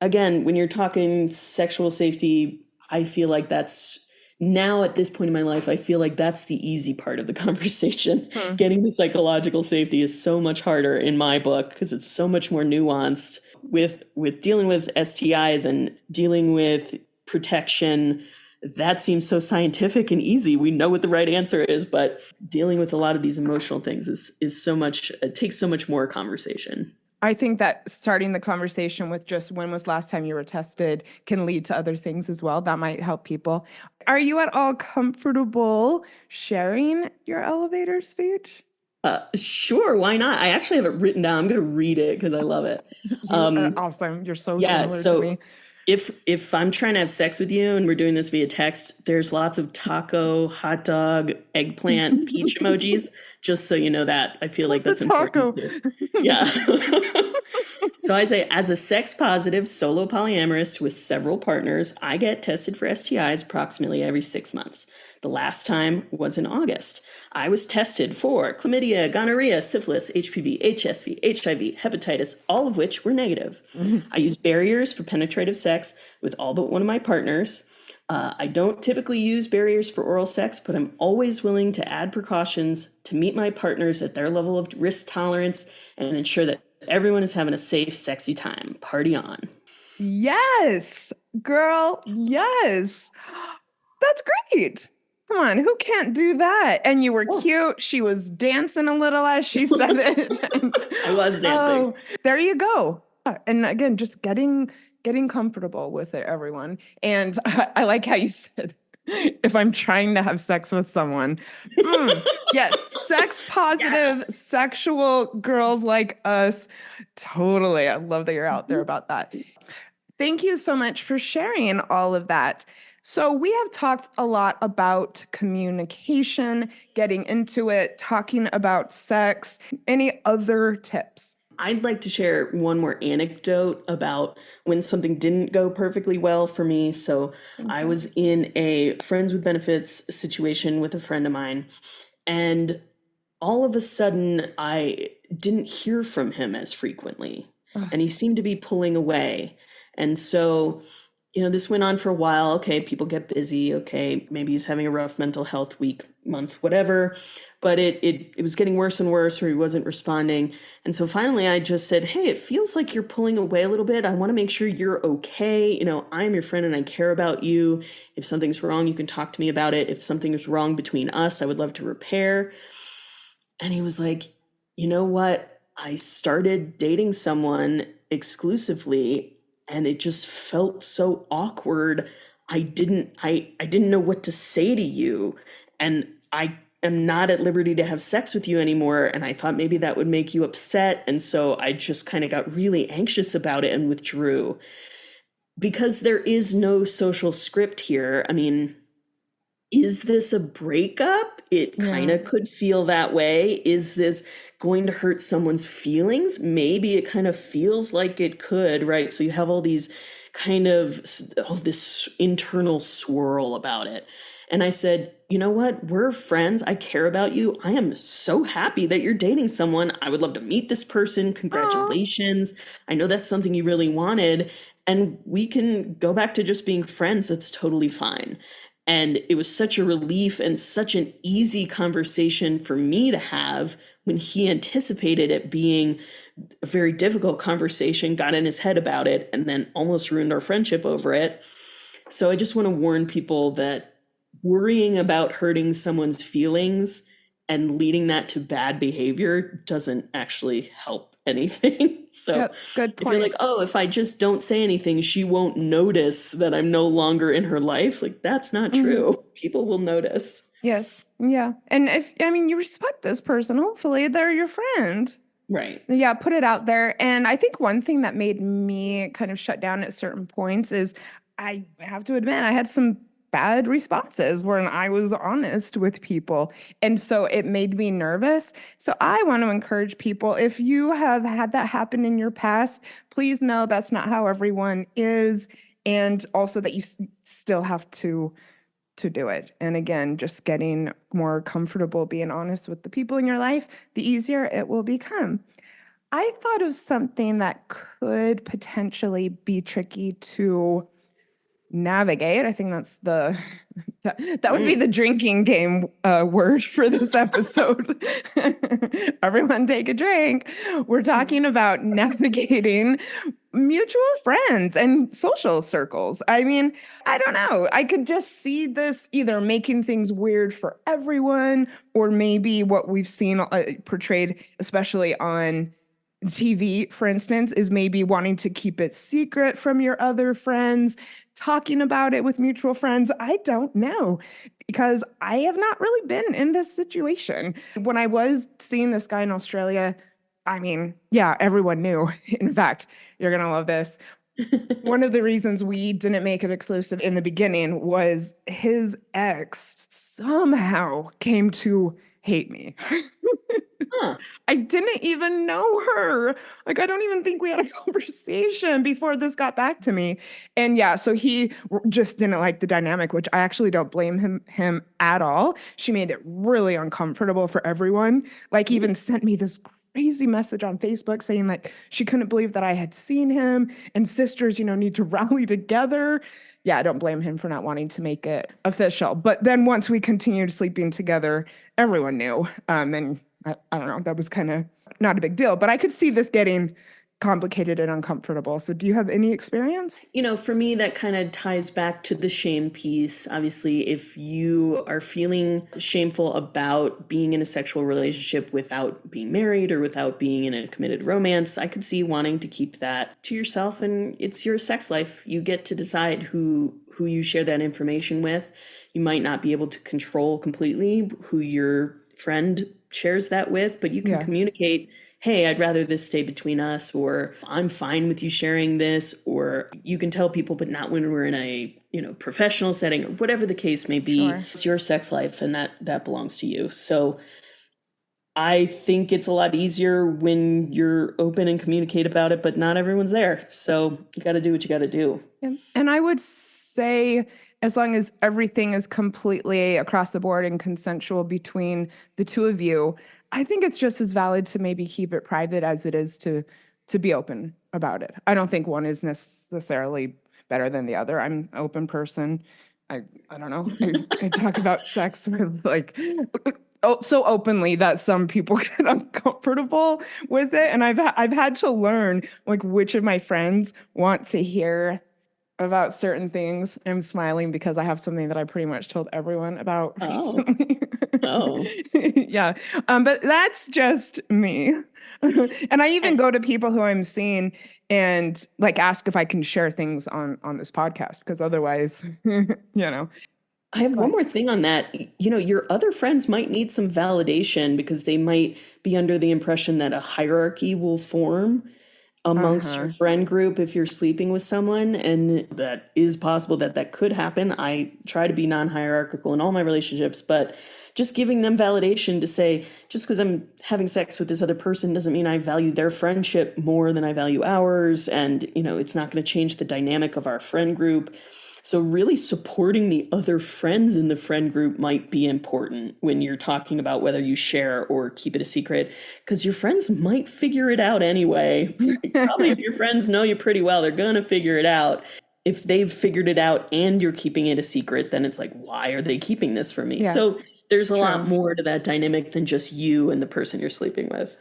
again, when you're talking sexual safety, I feel like that's now at this point in my life, I feel like that's the easy part of the conversation. Getting the psychological safety is so much harder in my book because it's so much more nuanced with dealing with STIs and dealing with protection. That seems so scientific and easy. We know what the right answer is, but dealing with a lot of these emotional things is so much, it takes so much more conversation. I think that starting the conversation with just when was last time you were tested can lead to other things as well. That might help people. Are you at all comfortable sharing your elevator speech? Sure, why not? I actually have it written down. I'm going to read it because I love it. You are awesome. You're so Yeah, similar to so me. if I'm trying to have sex with you and we're doing this via text, there's lots of taco, hot dog, eggplant, peach emojis. Just so you know that, I feel like that's important too. Yeah. So I say, as a sex positive solo polyamorous with several partners, I get tested for STIs approximately every 6 months. The last time was in August. I was tested for chlamydia, gonorrhea, syphilis, HPV, HSV, HIV, hepatitis, all of which were negative. I use barriers for penetrative sex with all but one of my partners. I don't typically use barriers for oral sex, but I'm always willing to add precautions to meet my partners at their level of risk tolerance and ensure that everyone is having a safe, sexy time. Party on. Yes, girl. Yes. That's great. Come on, who can't do that? And you were cute. She was dancing a little as she said it. I was dancing. Oh, there you go. And again, just getting comfortable with it, everyone. And I like how you said if I'm trying to have sex with someone. Yes, sex Yeah. positive, sexual girls like us. Totally. I love that you're out there about that. Thank you so much for sharing all of that. So, we have talked a lot about communication, getting into it, talking about sex. Any other tips? I'd like to share one more anecdote about when something didn't go perfectly well for me. So I Okay. was in a friends with benefits situation with a friend of mine, and all of a sudden I didn't hear from him as frequently, Ugh, and he seemed to be pulling away. And so, this went on for a while. Okay, people get busy. Okay, maybe he's having a rough mental health week, month, whatever. But it was getting worse and worse where he wasn't responding. And so finally I just said, "Hey, it feels like you're pulling away a little bit. I want to make sure you're okay. I'm your friend and I care about you. If something's wrong, you can talk to me about it. If something is wrong between us, I would love to repair." And he was like, "You know what? I started dating someone exclusively and it just felt so awkward. I didn't know what to say to you, and I am not at liberty to have sex with you anymore, and I thought maybe that would make you upset, and so I just kind of got really anxious about it and withdrew." Because there is no social script here. I mean, is this a breakup? It kind yeah. of could feel that way. Is this going to hurt someone's feelings? Maybe it kind of feels like it could, right? So you have all these all this internal swirl about it. And I said, "You know what? We're friends. I care about you. I am so happy that you're dating someone. I would love to meet this person. Aw. Congratulations. I know that's something you really wanted. And we can go back to just being friends. That's totally fine." And it was such a relief and such an easy conversation for me to have when he anticipated it being a very difficult conversation, got in his head about it, and then almost ruined our friendship over it. So I just want to warn people that worrying about hurting someone's feelings and leading that to bad behavior doesn't actually help anything. So Yep, good if you're like, point. "Oh, if I just don't say anything, she won't notice that I'm no longer in her life," like, that's not Mhm. true. People will notice. Yes. Yeah. And if, I mean, you respect this person, hopefully they're your friend. Right. Yeah, put it out there. And I think one thing that made me kind of shut down at certain points is I have to admit, I had some bad responses when I was honest with people. And so it made me nervous. So I want to encourage people, if you have had that happen in your past, please know that's not how everyone is. And also that you still have to do it. And again, just getting more comfortable being honest with the people in your life, the easier it will become. I thought of something that could potentially be tricky to navigate. I think that's the that would be Mm. the drinking game word for this episode. Everyone take a drink. We're talking about navigating mutual friends and social circles. I mean, I don't know. I could just see this either making things weird for everyone, or maybe what we've seen portrayed, especially on TV, for instance, is maybe wanting to keep it secret from your other friends, talking about it with mutual friends. I don't know because I have not really been in this situation. When I was seeing this guy in Australia, I mean, yeah, everyone knew. In fact, you're going to love this. One of the reasons we didn't make it exclusive in the beginning was his ex somehow came to hate me. Huh. I didn't even know her. Like, I don't even think we had a conversation before this got back to me. And yeah, so he just didn't like the dynamic, which I actually don't blame him at all. She made it really uncomfortable for everyone. Like, even sent me this crazy message on Facebook saying like she couldn't believe that I had seen him and sisters, need to rally together. Yeah, I don't blame him for not wanting to make it official. But then once we continued sleeping together, everyone knew. And I don't know, that was kind of not a big deal, but I could see this getting complicated and uncomfortable. So do you have any experience? For me, that kind of ties back to the shame piece. Obviously, if you are feeling shameful about being in a sexual relationship without being married or without being in a committed romance, I could see wanting to keep that to yourself, and it's your sex life. You get to decide who you share that information with. you might not be able to control completely who your friend shares that with, but you can Yeah. communicate, hey, I'd rather this stay between us, or I'm fine with you sharing this, or you can tell people, but not when we're in a, professional setting, or whatever the case may be. Sure. It's your sex life, and that belongs to you. So I think it's a lot easier when you're open and communicate about it, but not everyone's there. So you got to do what you got to do. And I would say, as long as everything is completely across the board and consensual between the two of you, I think it's just as valid to maybe keep it private as it is to be open about it. I don't think one is necessarily better than the other. I'm an open person. I don't know. I talk about sex with so openly that some people get uncomfortable with it, and I've had to learn like which of my friends want to hear about certain things. I'm smiling because I have something that I pretty much told everyone about Oh, recently. oh, Yeah. But that's just me. And I even go to people who I'm seeing and like ask if I can share things on this podcast, because otherwise, I have one But more thing on that. Your other friends might need some validation because they might be under the impression that a hierarchy will form amongst your uh-huh. friend group if you're sleeping with someone. And that is possible, that could happen. I try to be non-hierarchical in all my relationships, but just giving them validation to say, just because I'm having sex with this other person doesn't mean I value their friendship more than I value ours. And, it's not going to change the dynamic of our friend group. So really supporting the other friends in the friend group might be important when you're talking about whether you share or keep it a secret, because your friends might figure it out anyway. Probably if your friends know you pretty well, they're going to figure it out. If they've figured it out and you're keeping it a secret, then it's like, why are they keeping this from me? Yeah, So there's a lot true. more to that dynamic than just you and the person you're sleeping with.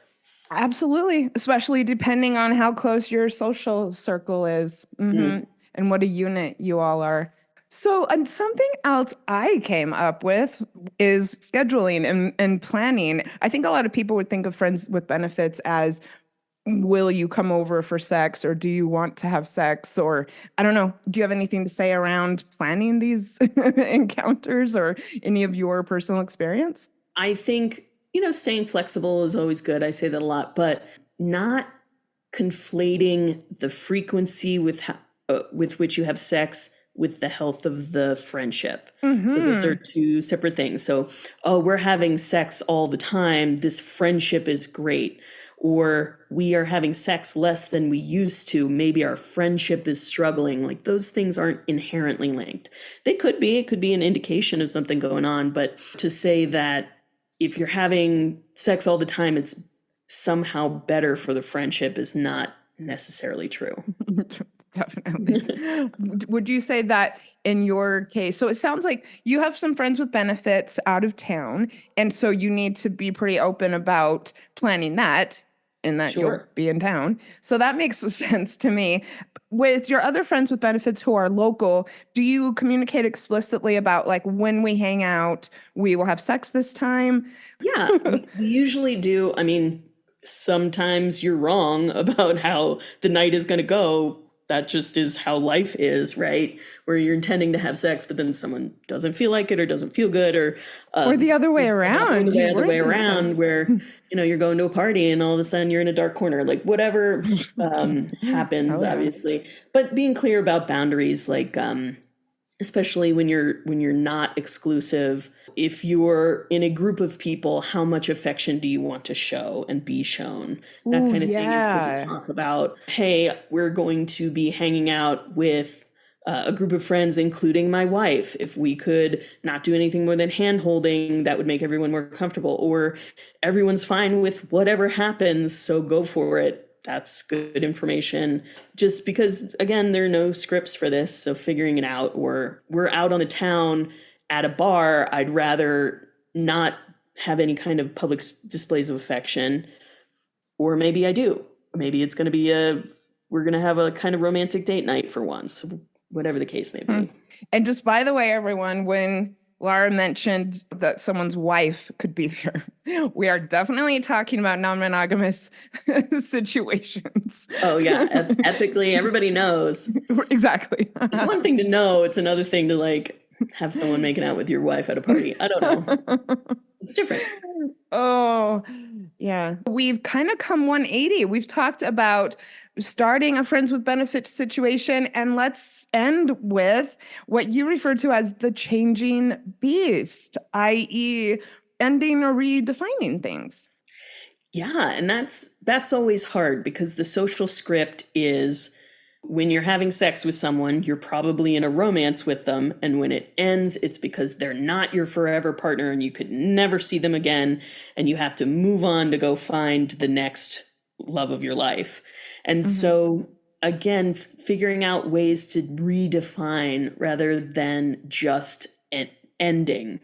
Absolutely, especially depending on how close your social circle is, Mm. and what a unit you all are. So, and something else I came up with is scheduling and planning. I think a lot of people would think of friends with benefits as, will you come over for sex, or do you want to have sex, or I don't know. Do you have anything to say around planning these encounters or any of your personal experience? I think, staying flexible is always good. I say that a lot, but not conflating the frequency with which you have sex with the health of the friendship. So those are Hmm. two separate things. So, oh, we're having sex all the time. This friendship is great. Or we are having sex less than we used to. Maybe our friendship is struggling. Like those things aren't inherently linked. They could be. It could be an indication of something going on. But to say that if you're having sex all the time, it's somehow better for the friendship is not necessarily true. Definitely. Would you say that in your case? So it sounds like you have some friends with benefits out of town, and so you need to be pretty open about planning that, and that you'll Sure. be in town. So that makes sense to me. With your other friends with benefits who are local, do you communicate explicitly about like, when we hang out, we will have sex this time? Yeah, we usually do. I mean, sometimes you're wrong about how the night is going to go. That just is how life is, right? Where you're intending to have sex, but then someone doesn't feel like it or doesn't feel good or Or the other way things come up, or the around, you other way weren't around intent. where, you're going to a party and all of a sudden you're in a dark corner, like whatever happens, Oh yeah. obviously. But being clear about boundaries, like especially when you're not exclusive, if you're in a group of people, how much affection do you want to show and be shown? That Oh kind of thing is good to yeah. talk about. Hey, we're going to be hanging out with a group of friends, including my wife. If we could not do anything more than hand holding, that would make everyone more comfortable. Or everyone's fine with whatever happens, so go for it. That's good information. Just because, again, there are no scripts for this, so figuring it out. Or we're out on the town at a bar, I'd rather not have any kind of public displays of affection. Or maybe I do. Maybe it's going to be we're going to have a kind of romantic date night for once, whatever the case may Hmm. be. And just by the way, everyone, when Laura mentioned that someone's wife could be there, we are definitely talking about non-monogamous situations. Oh, yeah. Ethically, everybody knows. Exactly. It's one thing to know, it's another thing to like have someone making out with your wife at a party. I don't know. It's different. Oh, yeah. We've kind of come 180. We've talked about starting a friends with benefits situation, and let's end with what you refer to as the changing beast, i.e., ending or redefining things. Yeah, and that's always hard because the social script is when you're having sex with someone, you're probably in a romance with them, and when it ends, it's because they're not your forever partner and you could never see them again, and you have to move on to go find the next love of your life. And so again, figuring out ways to redefine rather than just ending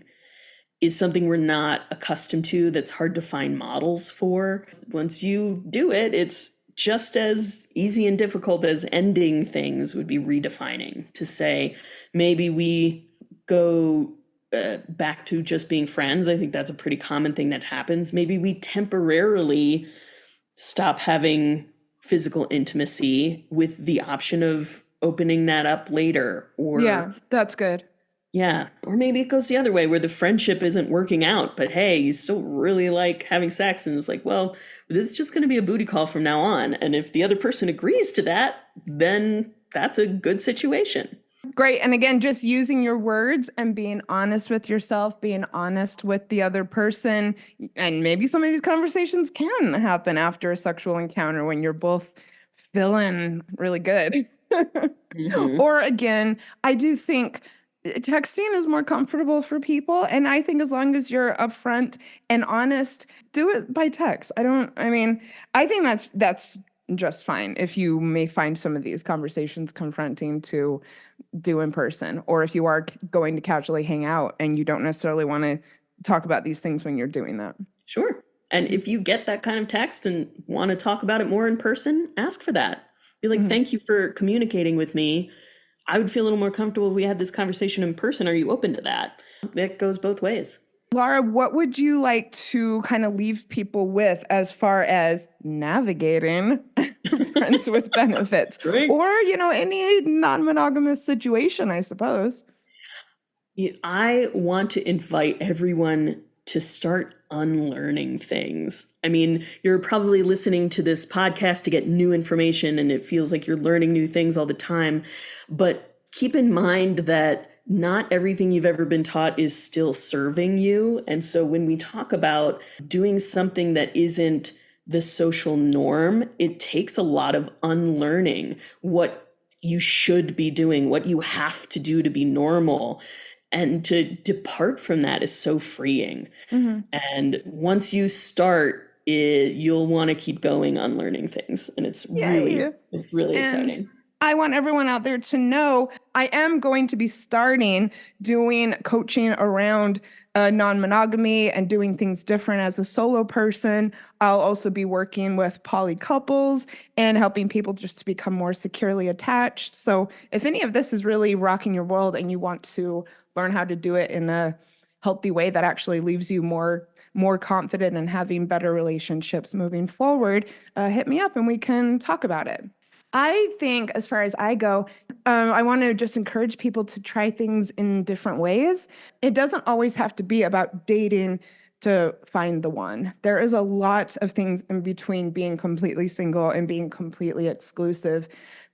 is something we're not accustomed to, that's hard to find models for. Once you do it, it's just as easy and difficult as ending things would be redefining. To say, maybe we go back to just being friends. I think that's a pretty common thing that happens. Maybe we temporarily stop having physical intimacy with the option of opening that up later. Or Yeah, that's good. yeah. Or maybe it goes the other way where the friendship isn't working out, but hey, you still really like having sex. And it's like, well, this is just going to be a booty call from now on. And if the other person agrees to that, then that's a good situation. Great. And again, just using your words and being honest with yourself, being honest with the other person. And maybe some of these conversations can happen after a sexual encounter when you're both feeling really good. Or again, I do think texting is more comfortable for people. And I think as long as you're upfront and honest, do it by text. I think that's just fine if you may find some of these conversations confronting to do in person, or if you are going to casually hang out and you don't necessarily want to talk about these things when you're doing that. Sure. And if you get that kind of text and want to talk about it more in person, ask for that. Be like, thank you for communicating with me. I would feel a little more comfortable if we had this conversation in person. Are you open to that? That goes both ways. Laura, what would you like to kind of leave people with as far as navigating friends with benefits? Great. Or, any non-monogamous situation, I suppose. I want to invite everyone to start unlearning things. I mean, you're probably listening to this podcast to get new information and it feels like you're learning new things all the time. But keep in mind that not everything you've ever been taught is still serving you. And so when we talk about doing something that isn't the social norm, it takes a lot of unlearning what you should be doing, what you have to do to be normal. And to depart from that is so freeing. And once you start, you'll want to keep going unlearning things. And it's really exciting. I want everyone out there to know I am going to be starting doing coaching around non-monogamy and doing things different as a solo person. I'll also be working with poly couples and helping people just to become more securely attached. So if any of this is really rocking your world and you want to learn how to do it in a healthy way that actually leaves you more confident and having better relationships moving forward, hit me up and we can talk about it. I think as far as I go, I want to just encourage people to try things in different ways. It doesn't always have to be about dating to find the one. There is a lot of things in between being completely single and being completely exclusive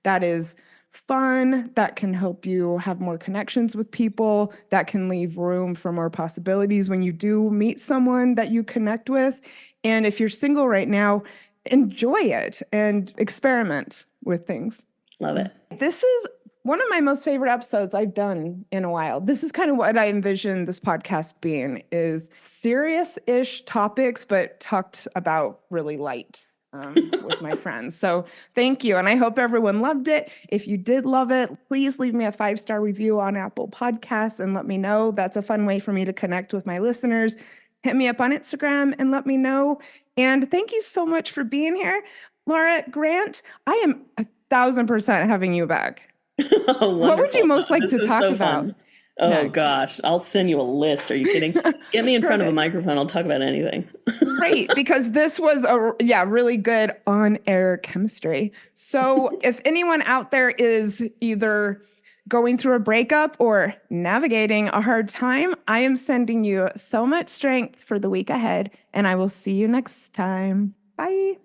that is fun, that can help you have more connections with people, that can leave room for more possibilities when you do meet someone that you connect with. And if you're single right now, enjoy it and experiment with things. Love it. This is one of my most favorite episodes I've done in a while. This is kind of what I envision this podcast being, is serious-ish topics, but talked about really light with my friends. So thank you. And I hope everyone loved it. If you did love it, please leave me a 5-star review on Apple Podcasts and let me know. That's a fun way for me to connect with my listeners. Hit me up on Instagram and let me know. And thank you so much for being here. Laura, Grant, I am 1,000% having you back. Oh, what would you most like to talk so about? Fun. Oh, gosh. I'll send you a list. Are you kidding? Get me in front of a microphone. I'll talk about anything. Great, because this was really good on-air chemistry. So if anyone out there is either going through a breakup or navigating a hard time, I am sending you so much strength for the week ahead, and I will see you next time. Bye.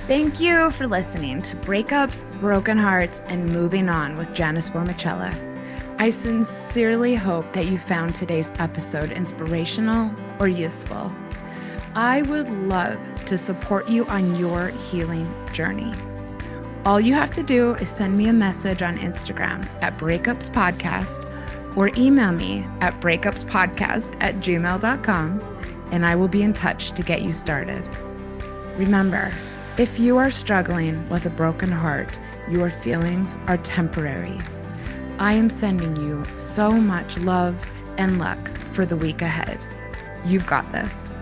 Thank you for listening to Breakups, Broken Hearts, and Moving On with Janice Formichella. I sincerely hope that you found today's episode inspirational or useful. I would love to support you on your healing journey. All you have to do is send me a message on Instagram at Breakups Podcast or email me at breakupspodcast@gmail.com, and I will be in touch to get you started. Remember, if you are struggling with a broken heart, your feelings are temporary. I am sending you so much love and luck for the week ahead. You've got this.